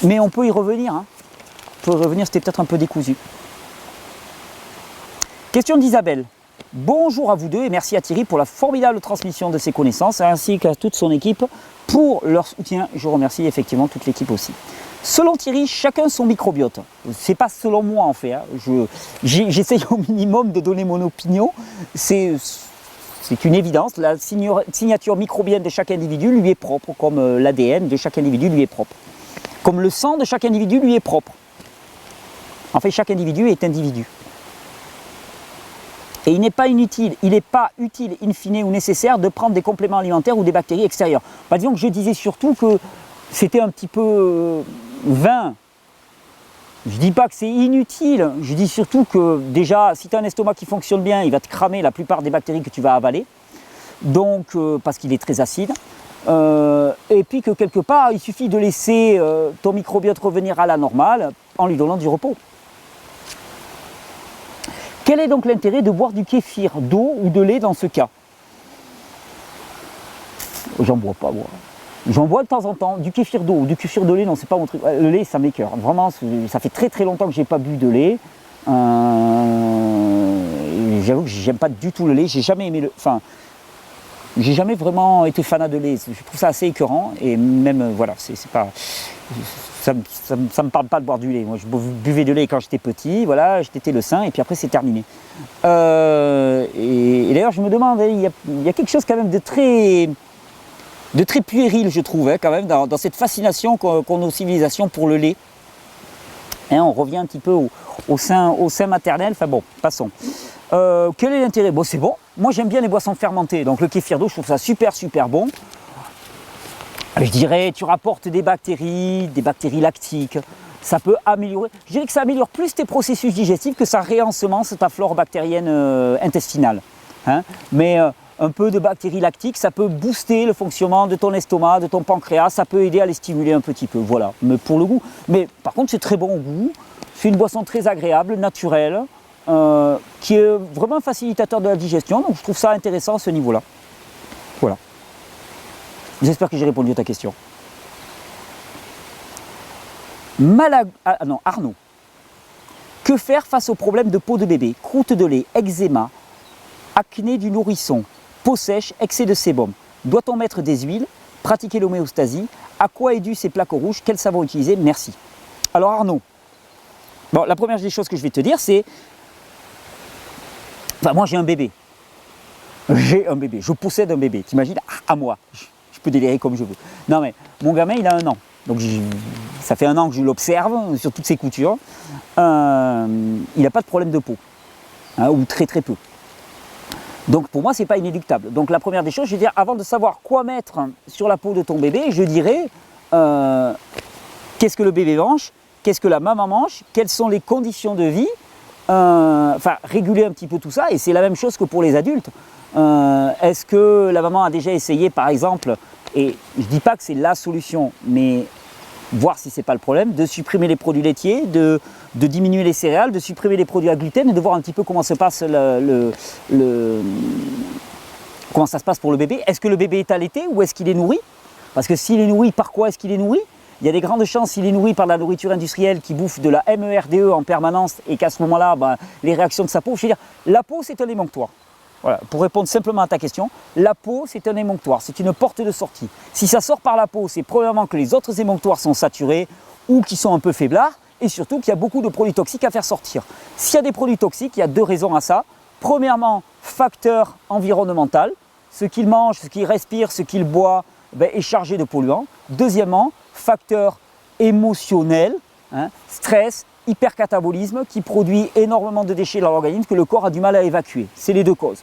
Mais on peut y revenir, hein. On peut y revenir, c'était peut-être un peu décousu. Question d'Isabelle. Bonjour à vous deux et merci à Thierry pour la formidable transmission de ses connaissances ainsi qu'à toute son équipe pour leur soutien. Je remercie effectivement toute l'équipe aussi. Selon Thierry, chacun son microbiote. C'est pas selon moi en fait. Hein. J'essaye au minimum de donner mon opinion. C'est une évidence. La signature microbienne de chaque individu lui est propre, comme l'ADN de chaque individu lui est propre. Comme le sang de chaque individu lui est propre. En fait, chaque individu est individu. Et il n'est pas utile in fine ou nécessaire de prendre des compléments alimentaires ou des bactéries extérieures. Bah, disons que je disais surtout que c'était un petit peu vain. Je ne dis pas que c'est inutile, je dis surtout que déjà, si tu as un estomac qui fonctionne bien, il va te cramer la plupart des bactéries que tu vas avaler, donc parce qu'il est très acide. Et puis que quelque part, il suffit de laisser ton microbiote revenir à la normale en lui donnant du repos. Quel est donc l'intérêt de boire du kéfir, d'eau ou de lait dans ce cas? J'en bois pas, moi. J'en bois de temps en temps, du kéfir d'eau ou du kéfir de lait, non, c'est pas mon truc. Le lait, ça m'écœure. Vraiment, ça fait très très longtemps que j'ai pas bu de lait. J'avoue que j'aime pas du tout le lait. J'ai jamais aimé j'ai jamais vraiment été fanat de lait. Je trouve ça assez écœurant et même, voilà, c'est pas. Ça me parle pas de boire du lait. Moi, je buvais du lait quand j'étais petit, voilà, j'étais le sein, et puis après, c'est terminé. Et d'ailleurs, je me demande, il y a quelque chose quand même de très puéril, je trouve, hein, quand même, dans cette fascination qu'ont nos civilisations pour le lait. Hein, on revient un petit peu au sein maternel, enfin bon, passons. Quel est l'intérêt? Bon, c'est bon. Moi, j'aime bien les boissons fermentées, donc le kéfir d'eau, je trouve ça super, super bon. Je dirais, tu rapportes des bactéries lactiques, ça peut améliorer, je dirais que ça améliore plus tes processus digestifs que ça réensemence ta flore bactérienne intestinale. Hein. Mais un peu de bactéries lactiques, ça peut booster le fonctionnement de ton estomac, de ton pancréas, ça peut aider à les stimuler un petit peu, voilà. Mais pour le goût, mais par contre c'est très bon au goût, c'est une boisson très agréable, naturelle, qui est vraiment un facilitateur de la digestion, donc je trouve ça intéressant à ce niveau-là. Voilà. J'espère que j'ai répondu à ta question. Arnaud. Que faire face aux problèmes de peau de bébé, croûte de lait, eczéma, acné du nourrisson, peau sèche, excès de sébum? Doit-on mettre des huiles? Pratiquer l'homéostasie? À quoi est dû ces plaques rouges? Quel savon utiliser? Merci. Alors Arnaud, bon, la première des choses que je vais te dire, c'est... Enfin, moi j'ai un bébé. Je possède un bébé. T'imagines? À moi. Je peux délirer comme je veux. Non mais, mon gamin, il a 1 an. donc ça fait 1 an que je l'observe sur toutes ses coutures, il n'a pas de problème de peau, hein, ou très très peu. Donc pour moi, ce n'est pas inéluctable. Donc la première des choses, je veux dire, avant de savoir quoi mettre sur la peau de ton bébé, je dirais qu'est-ce que le bébé mange, qu'est-ce que la maman mange, quelles sont les conditions de vie, enfin réguler un petit peu tout ça, et c'est la même chose que pour les adultes. Est-ce que la maman a déjà essayé par exemple, et je ne dis pas que c'est la solution, mais voir si ce n'est pas le problème, de supprimer les produits laitiers, de diminuer les céréales, de supprimer les produits à gluten et de voir un petit peu comment se passe comment ça se passe pour le bébé. Est-ce que le bébé est allaité ou est-ce qu'il est nourri? Parce que s'il est nourri, par quoi est-ce qu'il est nourri? Il y a des grandes chances s'il est nourri par la nourriture industrielle qui bouffe de la MERDE en permanence et qu'à ce moment-là, les réactions de sa peau, je veux dire, la peau c'est un émonctoire. Voilà, pour répondre simplement à ta question, la peau c'est un émonctoire, c'est une porte de sortie. Si ça sort par la peau, c'est probablement que les autres émonctoires sont saturés ou qui sont un peu faiblards et surtout qu'il y a beaucoup de produits toxiques à faire sortir. S'il y a des produits toxiques, il y a 2 raisons à ça. Premièrement, facteur environnemental, ce qu'il mange, ce qu'il respire, ce qu'il boit est chargé de polluants. Deuxièmement, facteur émotionnel, hein, stress, hypercatabolisme qui produit énormément de déchets dans l'organisme que le corps a du mal à évacuer. C'est les 2 causes.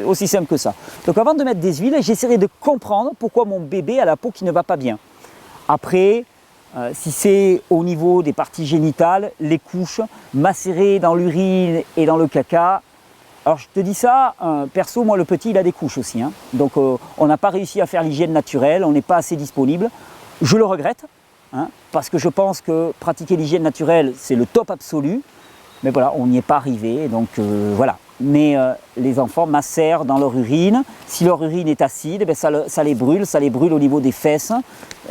Aussi simple que ça. Donc avant de mettre des huiles, j'essaierai de comprendre pourquoi mon bébé a la peau qui ne va pas bien. Après, si c'est au niveau des parties génitales, les couches, macérées dans l'urine et dans le caca. Alors je te dis ça, perso, moi le petit il a des couches aussi. Hein. Donc on n'a pas réussi à faire l'hygiène naturelle, on n'est pas assez disponible. Je le regrette, hein, parce que je pense que pratiquer l'hygiène naturelle c'est le top absolu. Mais voilà, on n'y est pas arrivé, donc voilà. Mais les enfants macèrent dans leur urine. Si leur urine est acide, ça les brûle au niveau des fesses.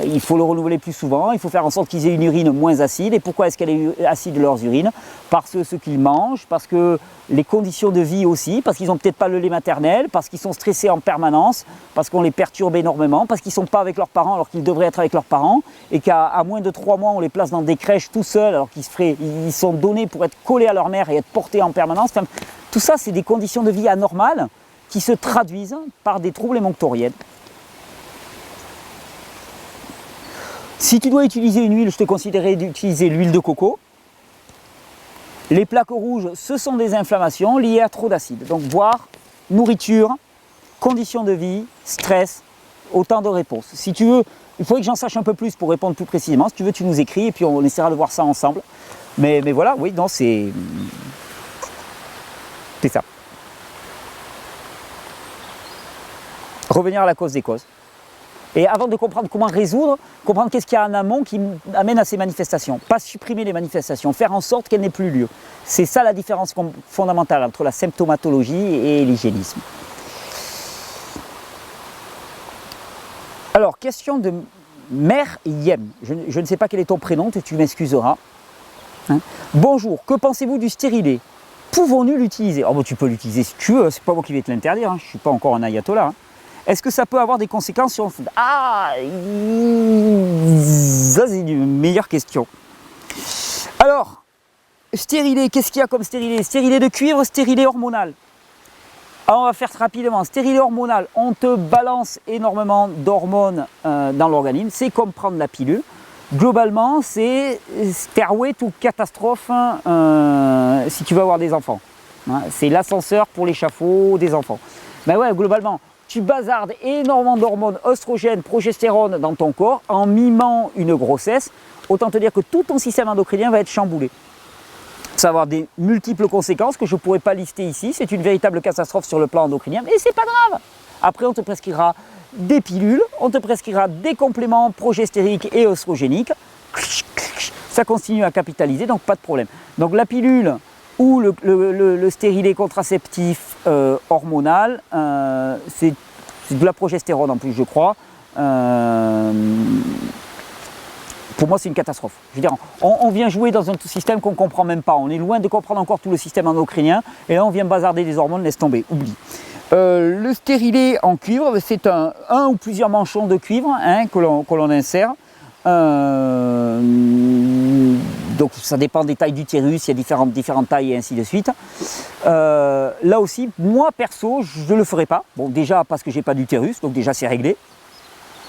Il faut le renouveler plus souvent, il faut faire en sorte qu'ils aient une urine moins acide. Et pourquoi est-ce qu'elle est acide leurs urines? Parce que ce qu'ils mangent, parce que les conditions de vie aussi, parce qu'ils n'ont peut-être pas le lait maternel, parce qu'ils sont stressés en permanence, parce qu'on les perturbe énormément, parce qu'ils ne sont pas avec leurs parents alors qu'ils devraient être avec leurs parents, et qu'à moins de 3 mois, on les place dans des crèches tout seuls alors qu'ils sont donnés pour être collés à leur mère et être portés en permanence. Enfin, tout ça, c'est des conditions de vie anormales qui se traduisent par des troubles émonctoriels. Si tu dois utiliser une huile, je te conseillerais d'utiliser l'huile de coco. Les plaques rouges, ce sont des inflammations liées à trop d'acide. Donc boire, nourriture, conditions de vie, stress, autant de réponses. Si tu veux, il faudrait que j'en sache un peu plus pour répondre plus précisément. Si tu veux, tu nous écris et puis on essaiera de voir ça ensemble. Mais voilà, oui, non, c'est ça. Revenir à la cause des causes. Et avant de comprendre comment résoudre, comprendre qu'est-ce qu'il y a en amont qui amène à ces manifestations. Pas supprimer les manifestations, faire en sorte qu'elles n'aient plus lieu. C'est ça la différence fondamentale entre la symptomatologie et l'hygiénisme. Alors, question de Mère Yem. Je ne sais pas quel est ton prénom, tu m'excuseras. Hein? Bonjour, que pensez-vous du stérilet? Pouvons-nous l'utiliser? Oh, bon, tu peux l'utiliser si tu veux, c'est pas moi qui vais te l'interdire, hein. Je ne suis pas encore un ayatollah. Hein. Est-ce que ça peut avoir des conséquences sur le food? Ah, ça c'est une meilleure question. Alors, stérilet, qu'est-ce qu'il y a comme stérilet? Stérilet de cuivre, stérilet hormonal. Alors on va faire rapidement. Stérilet hormonal, on te balance énormément d'hormones dans l'organisme. C'est comme prendre la pilule. Globalement, c'est stairway to catastrophe si tu veux avoir des enfants. Hein, c'est l'ascenseur pour l'échafaud des enfants. Ben ouais, globalement, tu bazardes énormément d'hormones œstrogènes, progestérone dans ton corps en mimant une grossesse. Autant te dire que tout ton système endocrinien va être chamboulé. Ça va avoir des multiples conséquences que je ne pourrais pas lister ici. C'est une véritable catastrophe sur le plan endocrinien, mais c'est pas grave. Après, on te prescrira des pilules, on te prescrira des compléments progestériques et œstrogéniques. Ça continue à capitaliser, donc pas de problème. Donc la pilule ou le stérilet contraceptif hormonal, c'est de la progestérone en plus, je crois. Pour moi, c'est une catastrophe. Je veux dire, on vient jouer dans un système qu'on ne comprend même pas. On est loin de comprendre encore tout le système endocrinien. Et là, on vient bazarder des hormones, laisse tomber, oublie. Le stérilet en cuivre, c'est un ou plusieurs manchons de cuivre que l'on insère. Donc ça dépend des tailles d'utérus, il y a différentes tailles et ainsi de suite. Là aussi, moi perso, je ne le ferai pas. Bon, déjà parce que je n'ai pas d'utérus, donc déjà c'est réglé.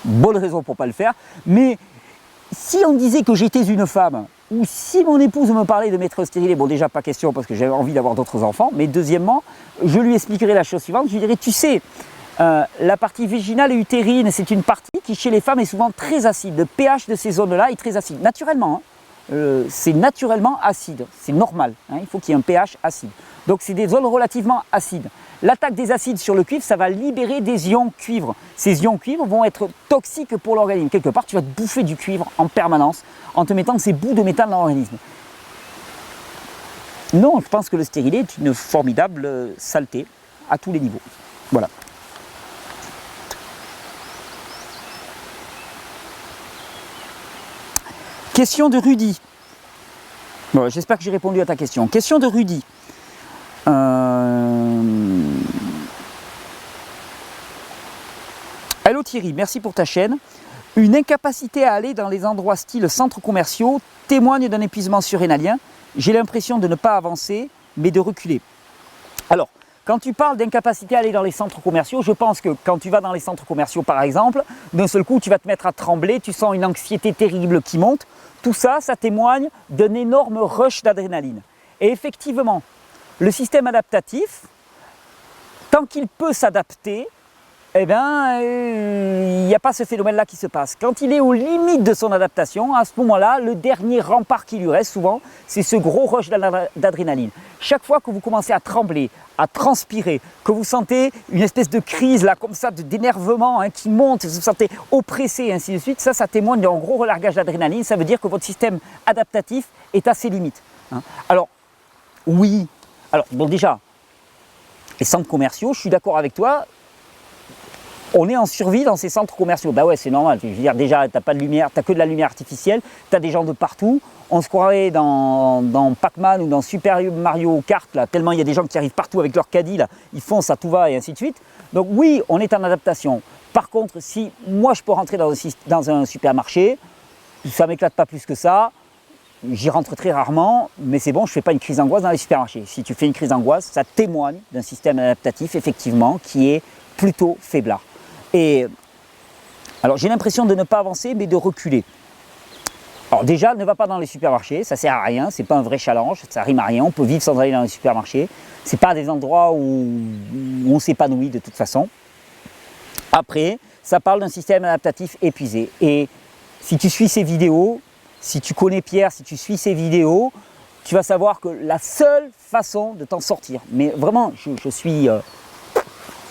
Bonne raison pour ne pas le faire. Mais si on disait que j'étais une femme, ou si mon épouse me parlait de mettre stérilet, bon déjà pas question parce que j'avais envie d'avoir d'autres enfants, mais deuxièmement, je lui expliquerais la chose suivante, je lui dirais, tu sais, la partie vaginale et utérine, c'est une partie qui chez les femmes est souvent très acide. Le pH de ces zones-là est très acide, naturellement. Hein, c'est naturellement acide, c'est normal, hein, il faut qu'il y ait un pH acide. Donc c'est des zones relativement acides. L'attaque des acides sur le cuivre, ça va libérer des ions cuivre. Ces ions cuivre vont être toxiques pour l'organisme. Quelque part, tu vas te bouffer du cuivre en permanence en te mettant ces bouts de métal dans l'organisme. Non, je pense que le stérilet est une formidable saleté à tous les niveaux. Voilà. Question de Rudy. Bon, j'espère que j'ai répondu à ta question. Question de Rudy. Hello Thierry, merci pour ta chaîne. Une incapacité à aller dans les endroits style centres commerciaux témoigne d'un épuisement surrénalien. J'ai l'impression de ne pas avancer, mais de reculer. Alors, quand tu parles d'incapacité à aller dans les centres commerciaux, je pense que quand tu vas dans les centres commerciaux par exemple, d'un seul coup tu vas te mettre à trembler, tu sens une anxiété terrible qui monte. Tout ça, ça témoigne d'un énorme rush d'adrénaline. Et effectivement, le système adaptatif, tant qu'il peut s'adapter, eh bien, il n'y a pas ce phénomène-là qui se passe. Quand il est aux limites de son adaptation, à ce moment-là, le dernier rempart qui lui reste souvent, c'est ce gros rush d'adrénaline. Chaque fois que vous commencez à trembler, à transpirer, que vous sentez une espèce de crise là, comme ça, d'énervement qui monte, vous vous sentez oppressé et ainsi de suite, ça témoigne d'un gros relargage d'adrénaline. Ça veut dire que votre système adaptatif est à ses limites. Hein. Alors, oui. Alors, bon déjà, les centres commerciaux, je suis d'accord avec toi, on est en survie dans ces centres commerciaux. Bah ouais, c'est normal. Je veux dire, déjà, tu n'as pas de lumière, tu n'as que de la lumière artificielle, tu as des gens de partout. On se croirait dans Pac-Man ou dans Super Mario Kart, là, tellement il y a des gens qui arrivent partout avec leur caddie, là, ils foncent à tout va et ainsi de suite. Donc oui, on est en adaptation. Par contre, si moi je peux rentrer dans un supermarché, ça ne m'éclate pas plus que ça. J'y rentre très rarement, mais c'est bon, je ne fais pas une crise d'angoisse dans les supermarchés. Si tu fais une crise d'angoisse, ça témoigne d'un système adaptatif, effectivement, qui est plutôt faiblard. Et alors j'ai l'impression de ne pas avancer, mais de reculer. Alors déjà, ne va pas dans les supermarchés, ça ne sert à rien, ce n'est pas un vrai challenge, ça rime à rien, on peut vivre sans aller dans les supermarchés. Ce n'est pas des endroits où on s'épanouit de toute façon. Après, ça parle d'un système adaptatif épuisé. Et si tu suis ces vidéos, si tu connais Pierre, si tu suis ces vidéos, tu vas savoir que la seule façon de t'en sortir, mais vraiment, je suis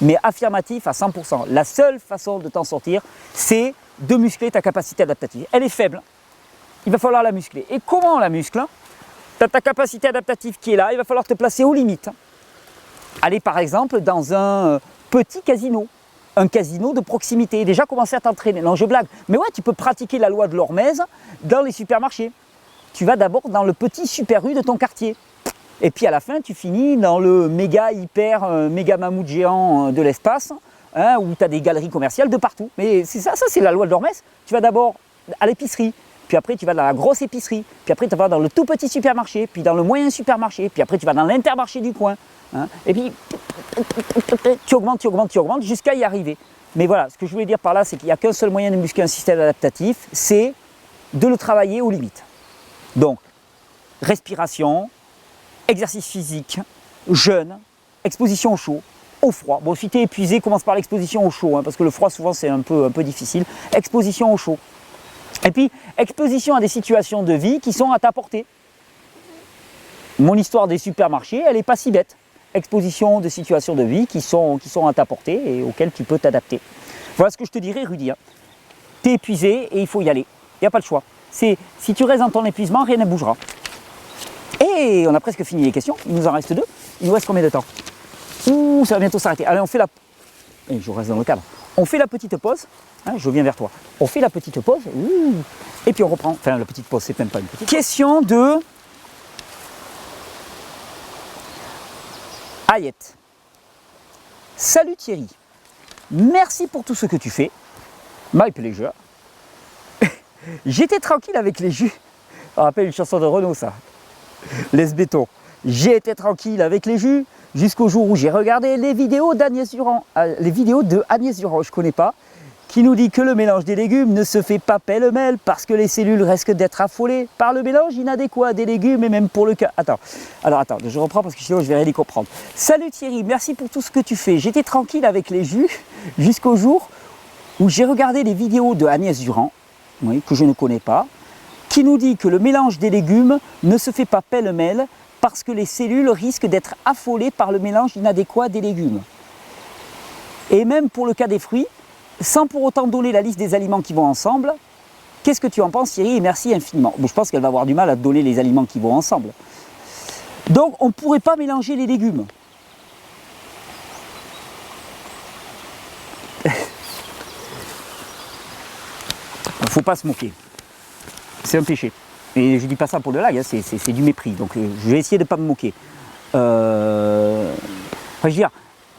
mais affirmatif à 100%, la seule façon de t'en sortir, c'est de muscler ta capacité adaptative. Elle est faible, il va falloir la muscler. Et comment on la muscle? Tu as ta capacité adaptative qui est là, il va falloir te placer aux limites. Aller par exemple dans un petit casino, un casino de proximité, déjà commencer à t'entraîner. Non, je blague, mais ouais, tu peux pratiquer la loi de l'hormèse dans les supermarchés. Tu vas d'abord dans le petit Super U de ton quartier. Et puis à la fin, tu finis dans le méga mammouth géant de l'espace, hein, où tu as des galeries commerciales de partout. Mais c'est ça c'est la loi de l'hormèse. Tu vas d'abord à l'épicerie, puis après tu vas dans la grosse épicerie, puis après tu vas dans le tout petit supermarché, puis dans le moyen supermarché, puis après tu vas dans l'intermarché du coin. Hein, et puis tu augmentes jusqu'à y arriver. Mais voilà, ce que je voulais dire par là, c'est qu'il n'y a qu'un seul moyen de muscler un système adaptatif, c'est de le travailler aux limites. Donc, respiration, exercice physique, jeûne, exposition au chaud, au froid. Bon, si tu es épuisé, commence par l'exposition au chaud, hein, parce que le froid, souvent, c'est un peu difficile. Exposition au chaud. Et puis, exposition à des situations de vie qui sont à ta portée. Mon histoire des supermarchés, elle n'est pas si bête. Exposition de situations de vie qui sont à ta portée et auxquelles tu peux t'adapter. Voilà ce que je te dirais, Rudy. Hein. Tu es épuisé et il faut y aller. Il n'y a pas le choix. Si tu restes dans ton épuisement, rien ne bougera. Et on a presque fini les questions. Il nous en reste 2. Il nous reste combien de temps? Ouh, ça va bientôt s'arrêter. Allez, on fait la... Et je reste dans le cadre. On fait la petite pause. Hein, je viens vers toi. On fait la petite pause. Ouh. Et puis on reprend. Enfin, la petite pause, c'est même pas une petite. Question de... Ayette. Salut Thierry. Merci pour tout ce que tu fais. My pleasure. J'étais tranquille avec les jus. On rappelle une chanson de Renaud, ça. Laisse béton. J'ai été tranquille avec les jus jusqu'au jour où j'ai regardé les vidéos d'Agnès Durand. Les vidéos de Agnès Durand, je ne connais pas, qui nous dit que le mélange des légumes ne se fait pas pêle-mêle parce que les cellules risquent d'être affolées par le mélange inadéquat des légumes et même pour le cas... Attends, je reprends parce que sinon je vais rien y comprendre. Salut Thierry, merci pour tout ce que tu fais. J'étais tranquille avec les jus jusqu'au jour où j'ai regardé les vidéos de Agnès Durand, oui, que je ne connais pas, qui nous dit que le mélange des légumes ne se fait pas pêle-mêle parce que les cellules risquent d'être affolées par le mélange inadéquat des légumes. Et même pour le cas des fruits, sans pour autant donner la liste des aliments qui vont ensemble. Qu'est-ce que tu en penses Thierry et merci infiniment. Bon, je pense qu'elle va avoir du mal à donner les aliments qui vont ensemble. Donc on ne pourrait pas mélanger les légumes. Il ne faut pas se moquer. C'est un péché. Et je ne dis pas ça pour de blague, hein, c'est du mépris. Donc je vais essayer de ne pas me moquer. Enfin, je veux dire,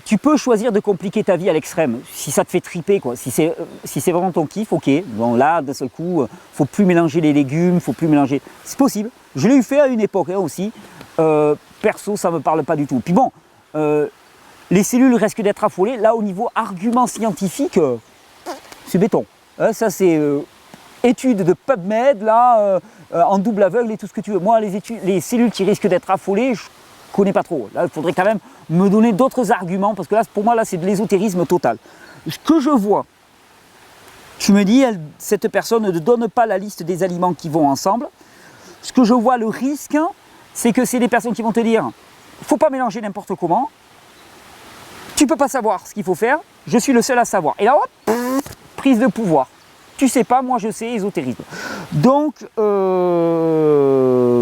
tu peux choisir de compliquer ta vie à l'extrême, si ça te fait triper, quoi. Si c'est vraiment ton kiff, ok. Bon là, d'un seul coup, faut plus mélanger les légumes, faut plus mélanger. C'est possible. Je l'ai eu fait à une époque hein, aussi. Perso, ça ne me parle pas du tout. Puis bon, les cellules risquent d'être affolées. Là, au niveau argument scientifique, c'est béton. Hein, ça, c'est études de PubMed, là, en double aveugle et tout ce que tu veux. Moi, les cellules qui risquent d'être affolées, je ne connais pas trop. Là, il faudrait quand même me donner d'autres arguments, parce que là, pour moi, là, c'est de l'ésotérisme total. Ce que je vois, je me dis, cette personne ne donne pas la liste des aliments qui vont ensemble. Ce que je vois, le risque, c'est que c'est des personnes qui vont te dire, il ne faut pas mélanger n'importe comment, tu ne peux pas savoir ce qu'il faut faire, je suis le seul à savoir. Et là, hop, prise de pouvoir. Tu sais pas, moi je sais, ésotérisme. Donc,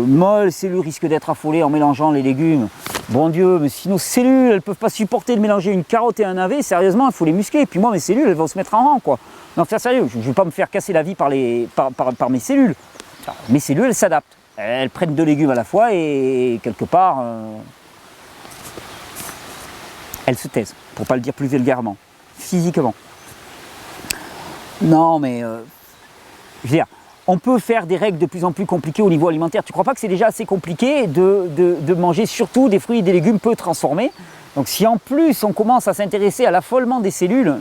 moi, les cellules risquent d'être affolées en mélangeant les légumes. Bon Dieu, mais si nos cellules, elles ne peuvent pas supporter de mélanger une carotte et un navet, sérieusement, il faut les muscler. Et puis moi, mes cellules, elles vont se mettre en rang, quoi. Non, faire sérieux, je ne vais pas me faire casser la vie par mes cellules. Mes cellules, elles s'adaptent. Elles prennent 2 légumes à la fois et quelque part, elles se taisent, pour ne pas le dire plus vulgairement, physiquement. Non, mais je veux dire, on peut faire des règles de plus en plus compliquées au niveau alimentaire. Tu ne crois pas que c'est déjà assez compliqué de manger surtout des fruits et des légumes peu transformés? Donc si en plus on commence à s'intéresser à l'affolement des cellules,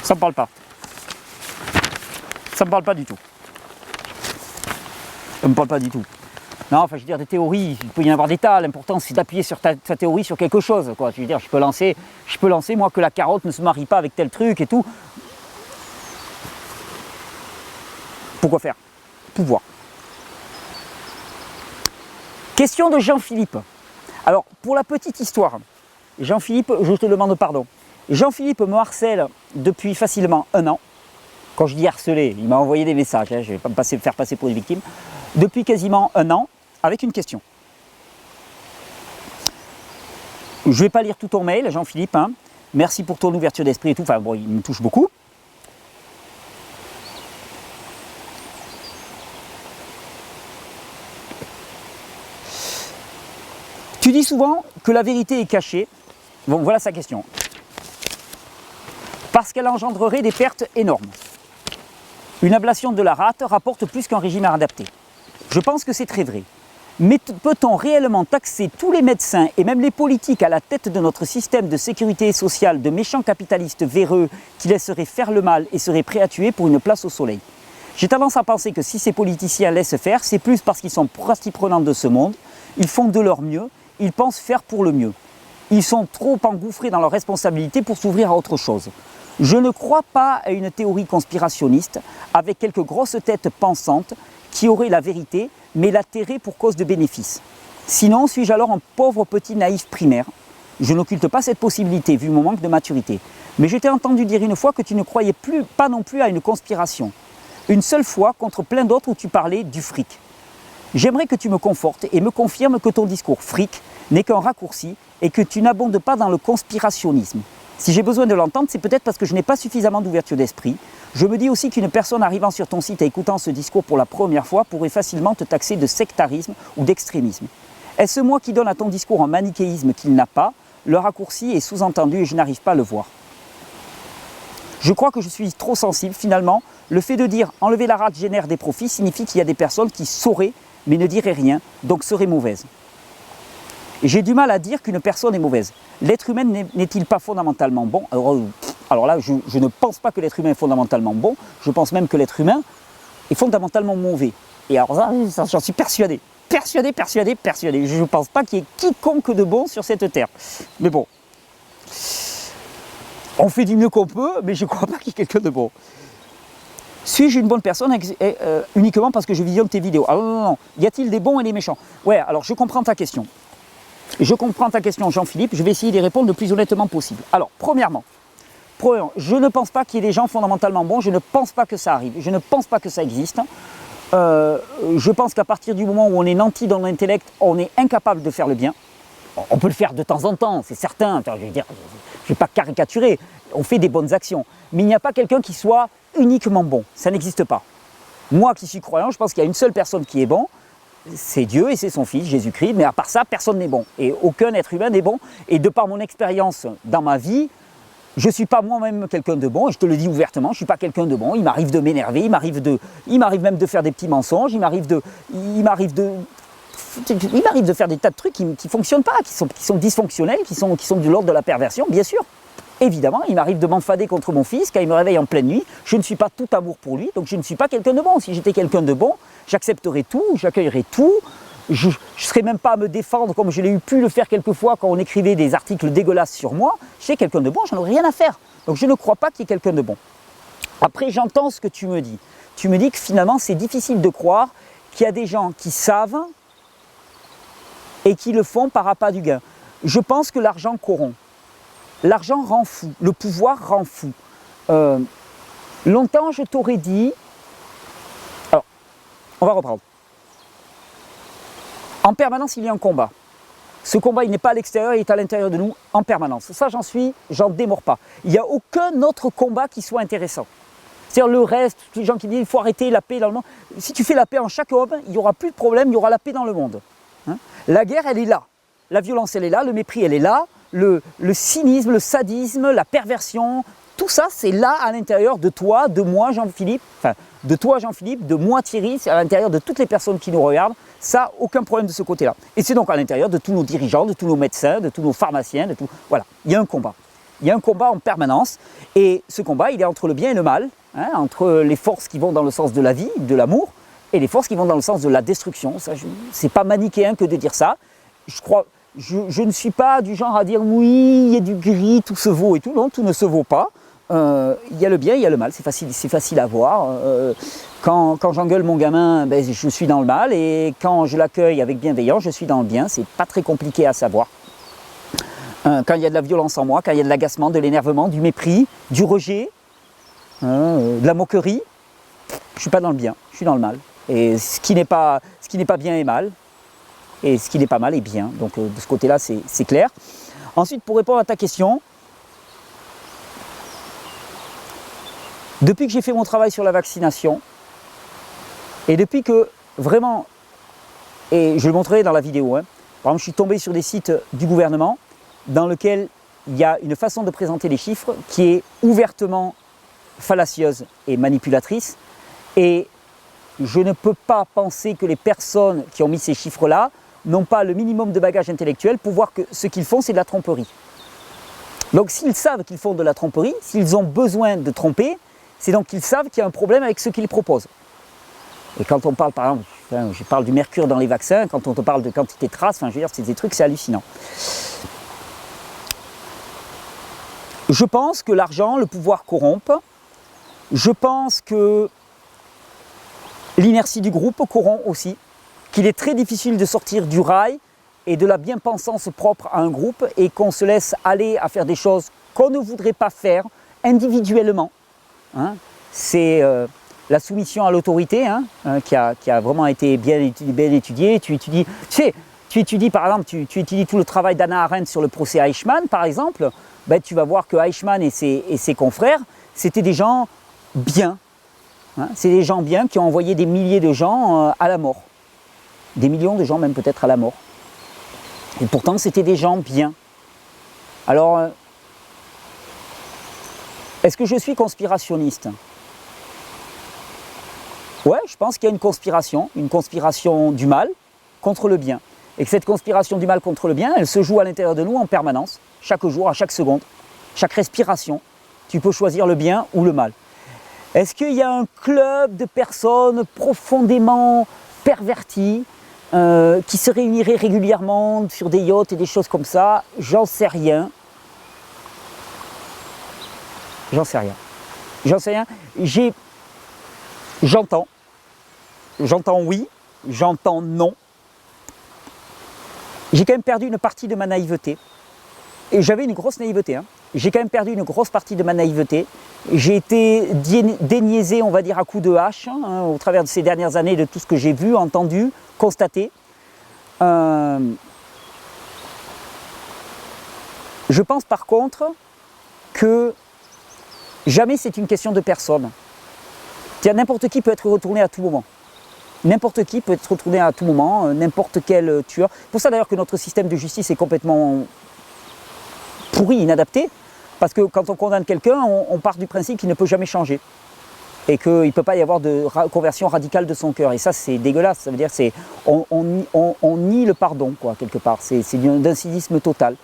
ça ne me parle pas. Ça ne me parle pas du tout. Ça ne me parle pas du tout. Non, enfin, je veux dire, des théories, il peut y en avoir des tas. L'important, c'est d'appuyer sur ta théorie sur quelque chose, quoi. Je veux dire, je peux lancer, moi, que la carotte ne se marie pas avec tel truc et tout. Pourquoi faire? Pouvoir. Question de Jean-Philippe. Alors, pour la petite histoire, Jean-Philippe, je te demande pardon. Jean-Philippe me harcèle depuis facilement 1 an. Quand je dis harceler, il m'a envoyé des messages, hein, je ne vais pas me faire passer pour une victime. Depuis quasiment 1 an, avec une question. Je ne vais pas lire tout ton mail, Jean-Philippe. Hein. Merci pour ton ouverture d'esprit et tout. Enfin, bon, il me touche beaucoup. Tu dis souvent que la vérité est cachée. Bon, voilà sa question. Parce qu'elle engendrerait des pertes énormes. Une ablation de la rate rapporte plus qu'un régime adapté. Je pense que c'est très vrai. Mais peut-on réellement taxer tous les médecins et même les politiques à la tête de notre système de sécurité sociale de méchants capitalistes véreux qui laisseraient faire le mal et seraient prêts à tuer pour une place au soleil? J'ai tendance à penser que si ces politiciens laissent faire, c'est plus parce qu'ils sont partie prenante de ce monde, ils font de leur mieux, ils pensent faire pour le mieux. Ils sont trop engouffrés dans leurs responsabilités pour s'ouvrir à autre chose. Je ne crois pas à une théorie conspirationniste avec quelques grosses têtes pensantes qui auraient la vérité, mais la tairaient pour cause de bénéfices. Sinon, suis-je alors un pauvre petit naïf primaire? Je n'occulte pas cette possibilité vu mon manque de maturité. Mais je t'ai entendu dire une fois que tu ne croyais pas non plus à une conspiration. Une seule fois contre plein d'autres où tu parlais du fric. J'aimerais que tu me confortes et me confirmes que ton discours fric n'est qu'un raccourci et que tu n'abondes pas dans le conspirationnisme. Si j'ai besoin de l'entendre, c'est peut-être parce que je n'ai pas suffisamment d'ouverture d'esprit. Je me dis aussi qu'une personne arrivant sur ton site et écoutant ce discours pour la première fois pourrait facilement te taxer de sectarisme ou d'extrémisme. Est-ce moi qui donne à ton discours un manichéisme qu'il n'a pas? Le raccourci est sous-entendu et je n'arrive pas à le voir. Je crois que je suis trop sensible. Finalement, le fait de dire « enlever la rate génère des profits » signifie qu'il y a des personnes qui sauraient mais ne diraient rien, donc seraient mauvaises. J'ai du mal à dire qu'une personne est mauvaise. L'être humain n'est-il pas fondamentalement bon? Alors, Alors là, je ne pense pas que l'être humain est fondamentalement bon, je pense même que l'être humain est fondamentalement mauvais. Et alors ça j'en suis persuadé. Persuadé. Je ne pense pas qu'il y ait quiconque de bon sur cette terre. Mais bon, on fait du mieux qu'on peut, mais je ne crois pas qu'il y ait quelqu'un de bon. Suis-je une bonne personne uniquement parce que je visionne tes vidéos? Ah non. Y a-t-il des bons et des méchants? Ouais, alors je comprends ta question. Jean-Philippe. Je vais essayer d'y répondre le plus honnêtement possible. Alors, premièrement, je ne pense pas qu'il y ait des gens fondamentalement bons. Je ne pense pas que ça arrive. Je ne pense pas que ça existe. Je pense qu'à partir du moment où on est nanti dans l'intellect, on est incapable de faire le bien. On peut le faire de temps en temps, c'est certain. Enfin, je ne vais pas caricaturer. On fait des bonnes actions. Mais il n'y a pas quelqu'un qui soit uniquement bon. Ça n'existe pas. Moi qui suis croyant, je pense qu'il y a une seule personne qui est bon. C'est Dieu et c'est son Fils, Jésus-Christ. Mais à part ça, personne n'est bon. Et aucun être humain n'est bon. Et de par mon expérience dans ma vie, je ne suis pas moi-même quelqu'un de bon, et je te le dis ouvertement, je ne suis pas quelqu'un de bon. Il m'arrive de m'énerver, il m'arrive même de faire des petits mensonges, il m'arrive de faire des tas de trucs qui ne fonctionnent pas, qui sont dysfonctionnels, qui sont de l'ordre de la perversion, bien sûr. Évidemment, il m'arrive de m'enfader contre mon fils quand il me réveille en pleine nuit. Je ne suis pas tout amour pour lui, donc je ne suis pas quelqu'un de bon. Si j'étais quelqu'un de bon, j'accepterais tout, j'accueillerais tout. Je ne serais même pas à me défendre comme je l'ai pu le faire quelquefois quand on écrivait des articles dégueulasses sur moi. Je suis quelqu'un de bon, j'en ai rien à faire. Donc je ne crois pas qu'il y ait quelqu'un de bon. Après, j'entends ce que tu me dis. Tu me dis que finalement, c'est difficile de croire qu'il y a des gens qui savent et qui le font par appât du gain. Je pense que l'argent corrompt. L'argent rend fou, le pouvoir rend fou. Longtemps, je t'aurais dit... Alors, on va reprendre. En permanence, il y a un combat. Ce combat, il n'est pas à l'extérieur, il est à l'intérieur de nous en permanence. Ça, j'en démords pas. Il n'y a aucun autre combat qui soit intéressant. C'est-à-dire le reste, les gens qui disent qu'il faut arrêter la paix dans le monde. Si tu fais la paix en chaque homme, il n'y aura plus de problème, il y aura la paix dans le monde. Hein? La guerre, elle est là. La violence, elle est là. Le mépris, elle est là. Le cynisme, le sadisme, la perversion, tout ça, c'est là à l'intérieur de toi, de moi, Jean-Philippe, enfin, de toi, Jean-Philippe, de moi, Thierry, c'est à l'intérieur de toutes les personnes qui nous regardent. Ça, aucun problème de ce côté-là. Et c'est donc à l'intérieur de tous nos dirigeants, de tous nos médecins, de tous nos pharmaciens, de tout. Voilà, il y a un combat. Il y a un combat en permanence. Et ce combat, il est entre le bien et le mal, hein, entre les forces qui vont dans le sens de la vie, de l'amour, et les forces qui vont dans le sens de la destruction. C'est pas manichéen que de dire ça. Je ne suis pas du genre à dire oui, il y a du gris, tout se vaut et tout. Non, tout ne se vaut pas. Il y a le bien, il y a le mal, c'est facile à voir. Quand j'engueule mon gamin, ben, je suis dans le mal, et quand je l'accueille avec bienveillance, je suis dans le bien. C'est pas très compliqué à savoir. Quand il y a de la violence en moi, quand il y a de l'agacement, de l'énervement, du mépris, du rejet, de la moquerie, je suis pas dans le bien, je suis dans le mal. Et ce qui n'est pas bien est mal, et ce qui n'est pas mal est bien. Donc de ce côté-là, c'est clair. Ensuite, pour répondre à ta question, depuis que j'ai fait mon travail sur la vaccination, et depuis que vraiment, et je le montrerai dans la vidéo, hein, par exemple je suis tombé sur des sites du gouvernement dans lesquels il y a une façon de présenter les chiffres qui est ouvertement fallacieuse et manipulatrice, et je ne peux pas penser que les personnes qui ont mis ces chiffres-là n'ont pas le minimum de bagage intellectuel pour voir que ce qu'ils font, c'est de la tromperie. Donc s'ils savent qu'ils font de la tromperie, s'ils ont besoin de tromper, c'est donc qu'ils savent qu'il y a un problème avec ce qu'ils proposent. Et quand on parle, par exemple, je parle du mercure dans les vaccins, quand on te parle de quantité de traces, je veux dire, c'est des trucs, c'est hallucinant. Je pense que l'argent, le pouvoir corrompt. Je pense que l'inertie du groupe corrompt aussi. Qu'il est très difficile de sortir du rail et de la bien-pensance propre à un groupe, et qu'on se laisse aller à faire des choses qu'on ne voudrait pas faire individuellement. Hein, c'est la soumission à l'autorité, hein, qui a vraiment été bien étudiée. Tu étudies par exemple, tu étudies tout le travail d'Hannah Arendt sur le procès Eichmann, par exemple, ben, tu vas voir que Eichmann et ses confrères, c'était des gens bien. Hein, c'est des gens bien qui ont envoyé des milliers de gens à la mort. Des millions de gens même peut-être à la mort. Et pourtant, c'était des gens bien. Alors, est-ce que je suis conspirationniste? Ouais, je pense qu'il y a une conspiration du mal contre le bien. Et que cette conspiration du mal contre le bien, elle se joue à l'intérieur de nous en permanence, chaque jour, à chaque seconde, chaque respiration. tu peux choisir le bien ou le mal. Est-ce qu'il y a un club de personnes profondément perverties qui se réuniraient régulièrement sur des yachts et des choses comme ça? J'en sais rien. J'en sais rien. J'en sais rien. J'entends. J'entends oui, j'entends non. J'ai quand même perdu une partie de ma naïveté. Et j'avais une grosse naïveté. Hein. J'ai quand même perdu une grosse partie de ma naïveté. J'ai été déniaisé, on va dire, à coups de hache, hein, au travers de ces dernières années, de tout ce que j'ai vu, entendu, constaté. Je pense par contre que jamais c'est une question de personne. N'importe qui peut être retourné à tout moment. N'importe qui peut être retourné à tout moment, n'importe quel tueur. C'est pour ça d'ailleurs que notre système de justice est complètement pourri, inadapté. Parce que quand on condamne quelqu'un, on part du principe qu'il ne peut jamais changer. Et qu'il ne peut pas y avoir de conversion radicale de son cœur. Et ça, c'est dégueulasse. Ça veut dire qu'on nie le pardon, quoi, quelque part. C'est d'un cynisme total.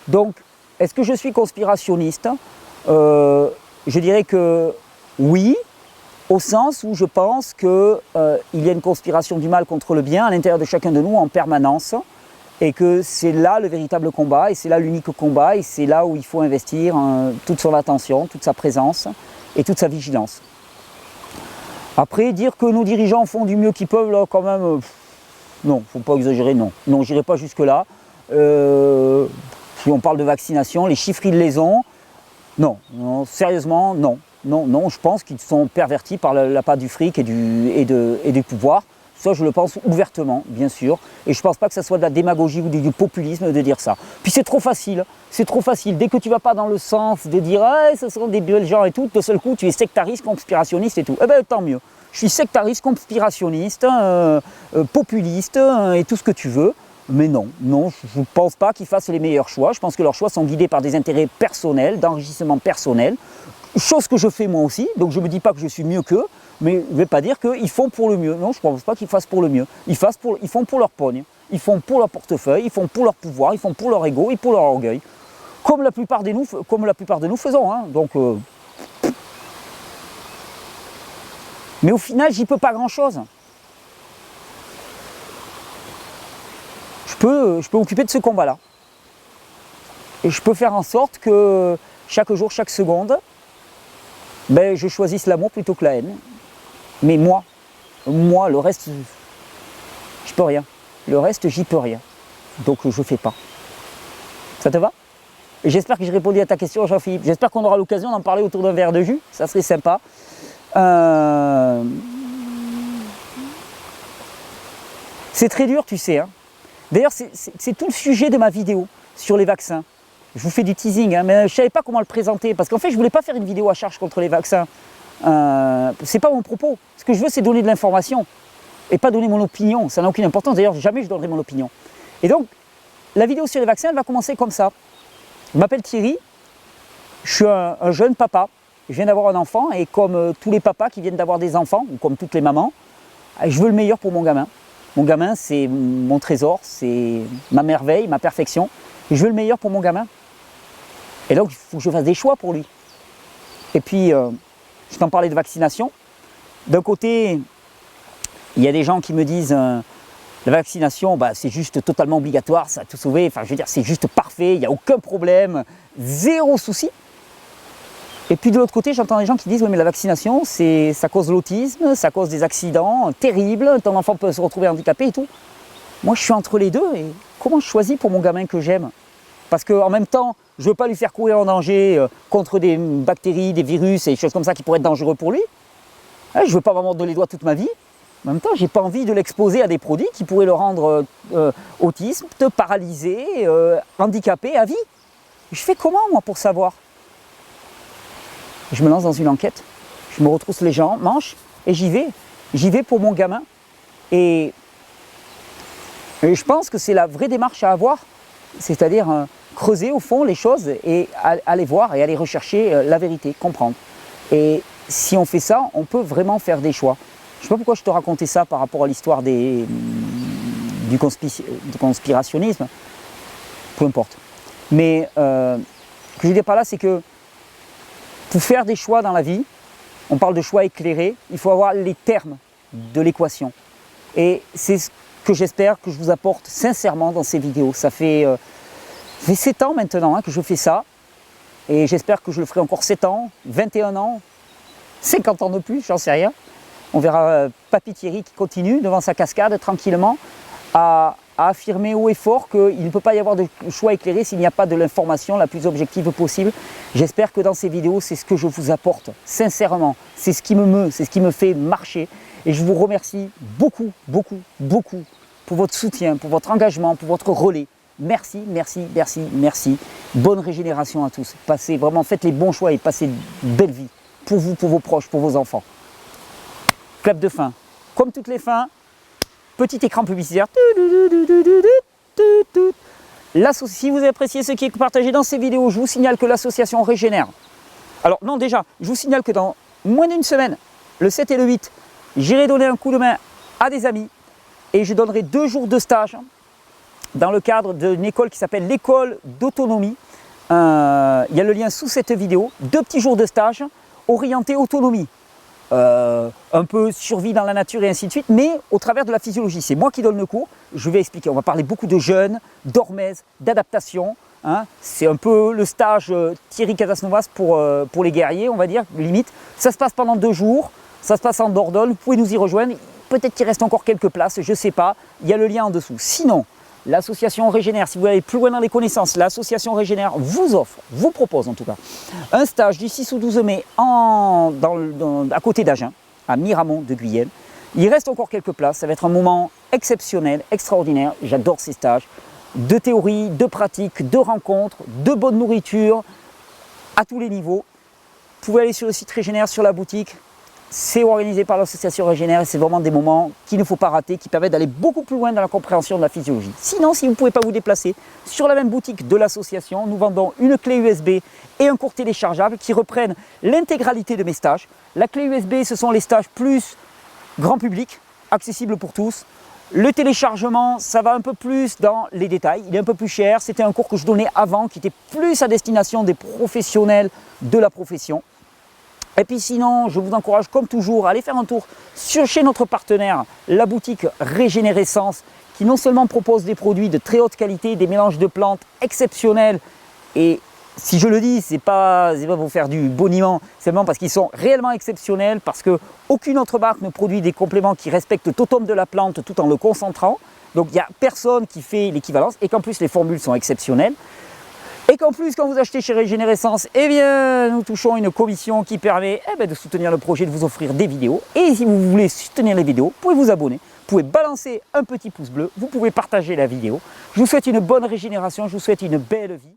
Donc, est-ce que je suis conspirationniste? Je dirais que oui, au sens où je pense qu'il y a une conspiration du mal contre le bien à l'intérieur de chacun de nous en permanence. Et que c'est là le véritable combat, et c'est là l'unique combat, et c'est là où il faut investir toute son attention, toute sa présence et toute sa vigilance. Après, dire que nos dirigeants font du mieux qu'ils peuvent, là, quand même, non, il ne faut pas exagérer, non. Non, je n'irai pas jusque-là. Si on parle de vaccination, les chiffres, ils les ont. Non, non, sérieusement, non. Non, non, je pense qu'ils sont pervertis par l'appât du fric et du pouvoir. Ça, je le pense ouvertement, bien sûr. Et je ne pense pas que ce soit de la démagogie ou du populisme de dire ça. Puis c'est trop facile. C'est trop facile. Dès que tu ne vas pas dans le sens de dire « ce sont des belles gens et tout », d'un seul coup, tu es sectariste, conspirationniste et tout. Eh bien, tant mieux. Je suis sectariste, conspirationniste, populiste et tout ce que tu veux. Mais non, non, je ne pense pas qu'ils fassent les meilleurs choix. Je pense que leurs choix sont guidés par des intérêts personnels, d'enrichissement personnel. Chose que je fais moi aussi. Donc je ne me dis pas que je suis mieux qu'eux. Mais je ne vais pas dire qu'ils font pour le mieux. Non, je ne pense pas qu'ils fassent pour le mieux. Ils font pour leur pogne, ils font pour leur portefeuille, ils font pour leur pouvoir, ils font pour leur ego et pour leur orgueil. Comme la plupart de nous faisons. Hein. Donc, mais au final, j'y peux pas grand-chose. Je peux m'occuper de ce combat-là. Et je peux faire en sorte que chaque jour, chaque seconde, je choisisse l'amour plutôt que la haine. Mais moi, le reste, je peux rien. Le reste, j'y peux rien. Donc je fais pas. Ça te va? Et j'espère que j'ai répondu à ta question, Jean-Philippe. J'espère qu'on aura l'occasion d'en parler autour d'un verre de jus. Ça serait sympa. C'est très dur, tu sais. Hein. D'ailleurs, c'est tout le sujet de ma vidéo sur les vaccins. Je vous fais du teasing, hein, mais je ne savais pas comment le présenter. Parce qu'en fait, je ne voulais pas faire une vidéo à charge contre les vaccins. C'est pas mon propos. Ce que je veux, c'est donner de l'information et pas donner mon opinion. Ça n'a aucune importance. D'ailleurs, jamais je donnerai mon opinion. Et donc, la vidéo sur les vaccins, elle va commencer comme ça. Je m'appelle Thierry. Je suis un jeune papa. Je viens d'avoir un enfant et comme tous les papas qui viennent d'avoir des enfants, ou comme toutes les mamans, je veux le meilleur pour mon gamin. Mon gamin, c'est mon trésor, c'est ma merveille, ma perfection. Et je veux le meilleur pour mon gamin. Et donc, il faut que je fasse des choix pour lui. Et puis, je t'en parlais de vaccination. D'un côté, il y a des gens qui me disent la vaccination, c'est juste totalement obligatoire, ça a tout sauvé. Enfin, je veux dire, c'est juste parfait, il n'y a aucun problème, zéro souci. Et puis de l'autre côté, j'entends des gens qui disent oui, mais la vaccination, ça cause l'autisme, ça cause des accidents terribles, ton enfant peut se retrouver handicapé et tout. Moi, je suis entre les deux et comment je choisis pour mon gamin que j'aime? Parce qu'en même temps, je ne veux pas lui faire courir en danger contre des bactéries, des virus et des choses comme ça qui pourraient être dangereux pour lui. Je ne veux pas m'en mordre les doigts toute ma vie. En même temps, je n'ai pas envie de l'exposer à des produits qui pourraient le rendre autiste, paralysé, handicapé à vie. Je fais comment, moi, pour savoir? Je me lance dans une enquête, je me retrousse les manches et j'y vais. J'y vais pour mon gamin. Et je pense que c'est la vraie démarche à avoir. C'est-à-dire creuser au fond les choses et aller voir et aller rechercher la vérité, comprendre. Et si on fait ça, on peut vraiment faire des choix. Je ne sais pas pourquoi je te racontais ça par rapport à l'histoire du conspirationnisme. Peu importe. Mais ce que je veux dire par là, c'est que Pour faire des choix dans la vie, on parle de choix éclairés, il faut avoir les termes de l'équation. Et c'est ce que j'espère que je vous apporte sincèrement dans ces vidéos. Ça fait 7 ans maintenant que je fais ça. Et j'espère que je le ferai encore 7 ans, 21 ans, 50 ans de plus, j'en sais rien. On verra Papy Thierry qui continue devant sa cascade tranquillement à affirmer haut et fort qu'il ne peut pas y avoir de choix éclairé s'il n'y a pas de l'information la plus objective possible. J'espère que dans ces vidéos, c'est ce que je vous apporte, sincèrement. C'est ce qui me meut, c'est ce qui me fait marcher. Et je vous remercie beaucoup, beaucoup, beaucoup pour votre soutien, pour votre engagement, pour votre relais. Merci, merci, merci, merci. Bonne régénération à tous. Passez vraiment, faites les bons choix et passez une belle vie. Pour vous, pour vos proches, pour vos enfants. Clap de fin. Comme toutes les fins, petit écran publicitaire. Si vous avez apprécié ce qui est partagé dans ces vidéos, je vous signale que l'association Régénère. Alors non, déjà, je vous signale que dans moins d'une semaine, le 7 et le 8, j'irai donner un coup de main à des amis et je donnerai 2 jours de stage dans le cadre d'une école qui s'appelle l'école d'autonomie. Il y a le lien sous cette vidéo. 2 petits jours de stage orientés autonomie. Un peu survie dans la nature et ainsi de suite, mais au travers de la physiologie. C'est moi qui donne le cours, je vais expliquer. On va parler beaucoup de jeûne, d'hormèse, d'adaptation. Hein. C'est un peu le stage Thierry Casasnovas pour les guerriers, on va dire, limite. Ça se passe pendant 2 jours, ça se passe en Dordogne, vous pouvez nous y rejoindre. Peut-être qu'il reste encore quelques places, je ne sais pas. Il y a le lien en dessous. Sinon, l'association Régénère, si vous allez plus loin dans les connaissances, l'association Régénère vous offre, vous propose en tout cas, un stage du 6 au 12 mai à côté d'Agen, à Miramont de Guyenne. Il reste encore quelques places, ça va être un moment exceptionnel, extraordinaire. J'adore ces stages, de théorie, de pratique, de rencontres, de bonne nourriture, à tous les niveaux. Vous pouvez aller sur le site Régénère, sur la boutique. C'est organisé par l'association Régénère et c'est vraiment des moments qu'il ne faut pas rater, qui permettent d'aller beaucoup plus loin dans la compréhension de la physiologie. Sinon, si vous ne pouvez pas vous déplacer, sur la même boutique de l'association, nous vendons une clé USB et un cours téléchargeable qui reprennent l'intégralité de mes stages. La clé USB, ce sont les stages plus grand public, accessibles pour tous. Le téléchargement, ça va un peu plus dans les détails, il est un peu plus cher. C'était un cours que je donnais avant, qui était plus à destination des professionnels de la profession. Et puis sinon, je vous encourage comme toujours à aller faire un tour chez notre partenaire, la boutique Régénérescence, qui non seulement propose des produits de très haute qualité, des mélanges de plantes exceptionnels. Et si je le dis, c'est pas pour faire du boniment, c'est vraiment parce qu'ils sont réellement exceptionnels, parce qu'aucune autre marque ne produit des compléments qui respectent le totem de la plante tout en le concentrant. Donc il n'y a personne qui fait l'équivalence et qu'en plus les formules sont exceptionnelles. Et qu'en plus, quand vous achetez chez Régénérescence, eh bien, nous touchons une commission qui permet de soutenir le projet, de vous offrir des vidéos. Et si vous voulez soutenir les vidéos, vous pouvez vous abonner, vous pouvez balancer un petit pouce bleu, vous pouvez partager la vidéo. Je vous souhaite une bonne régénération, je vous souhaite une belle vie.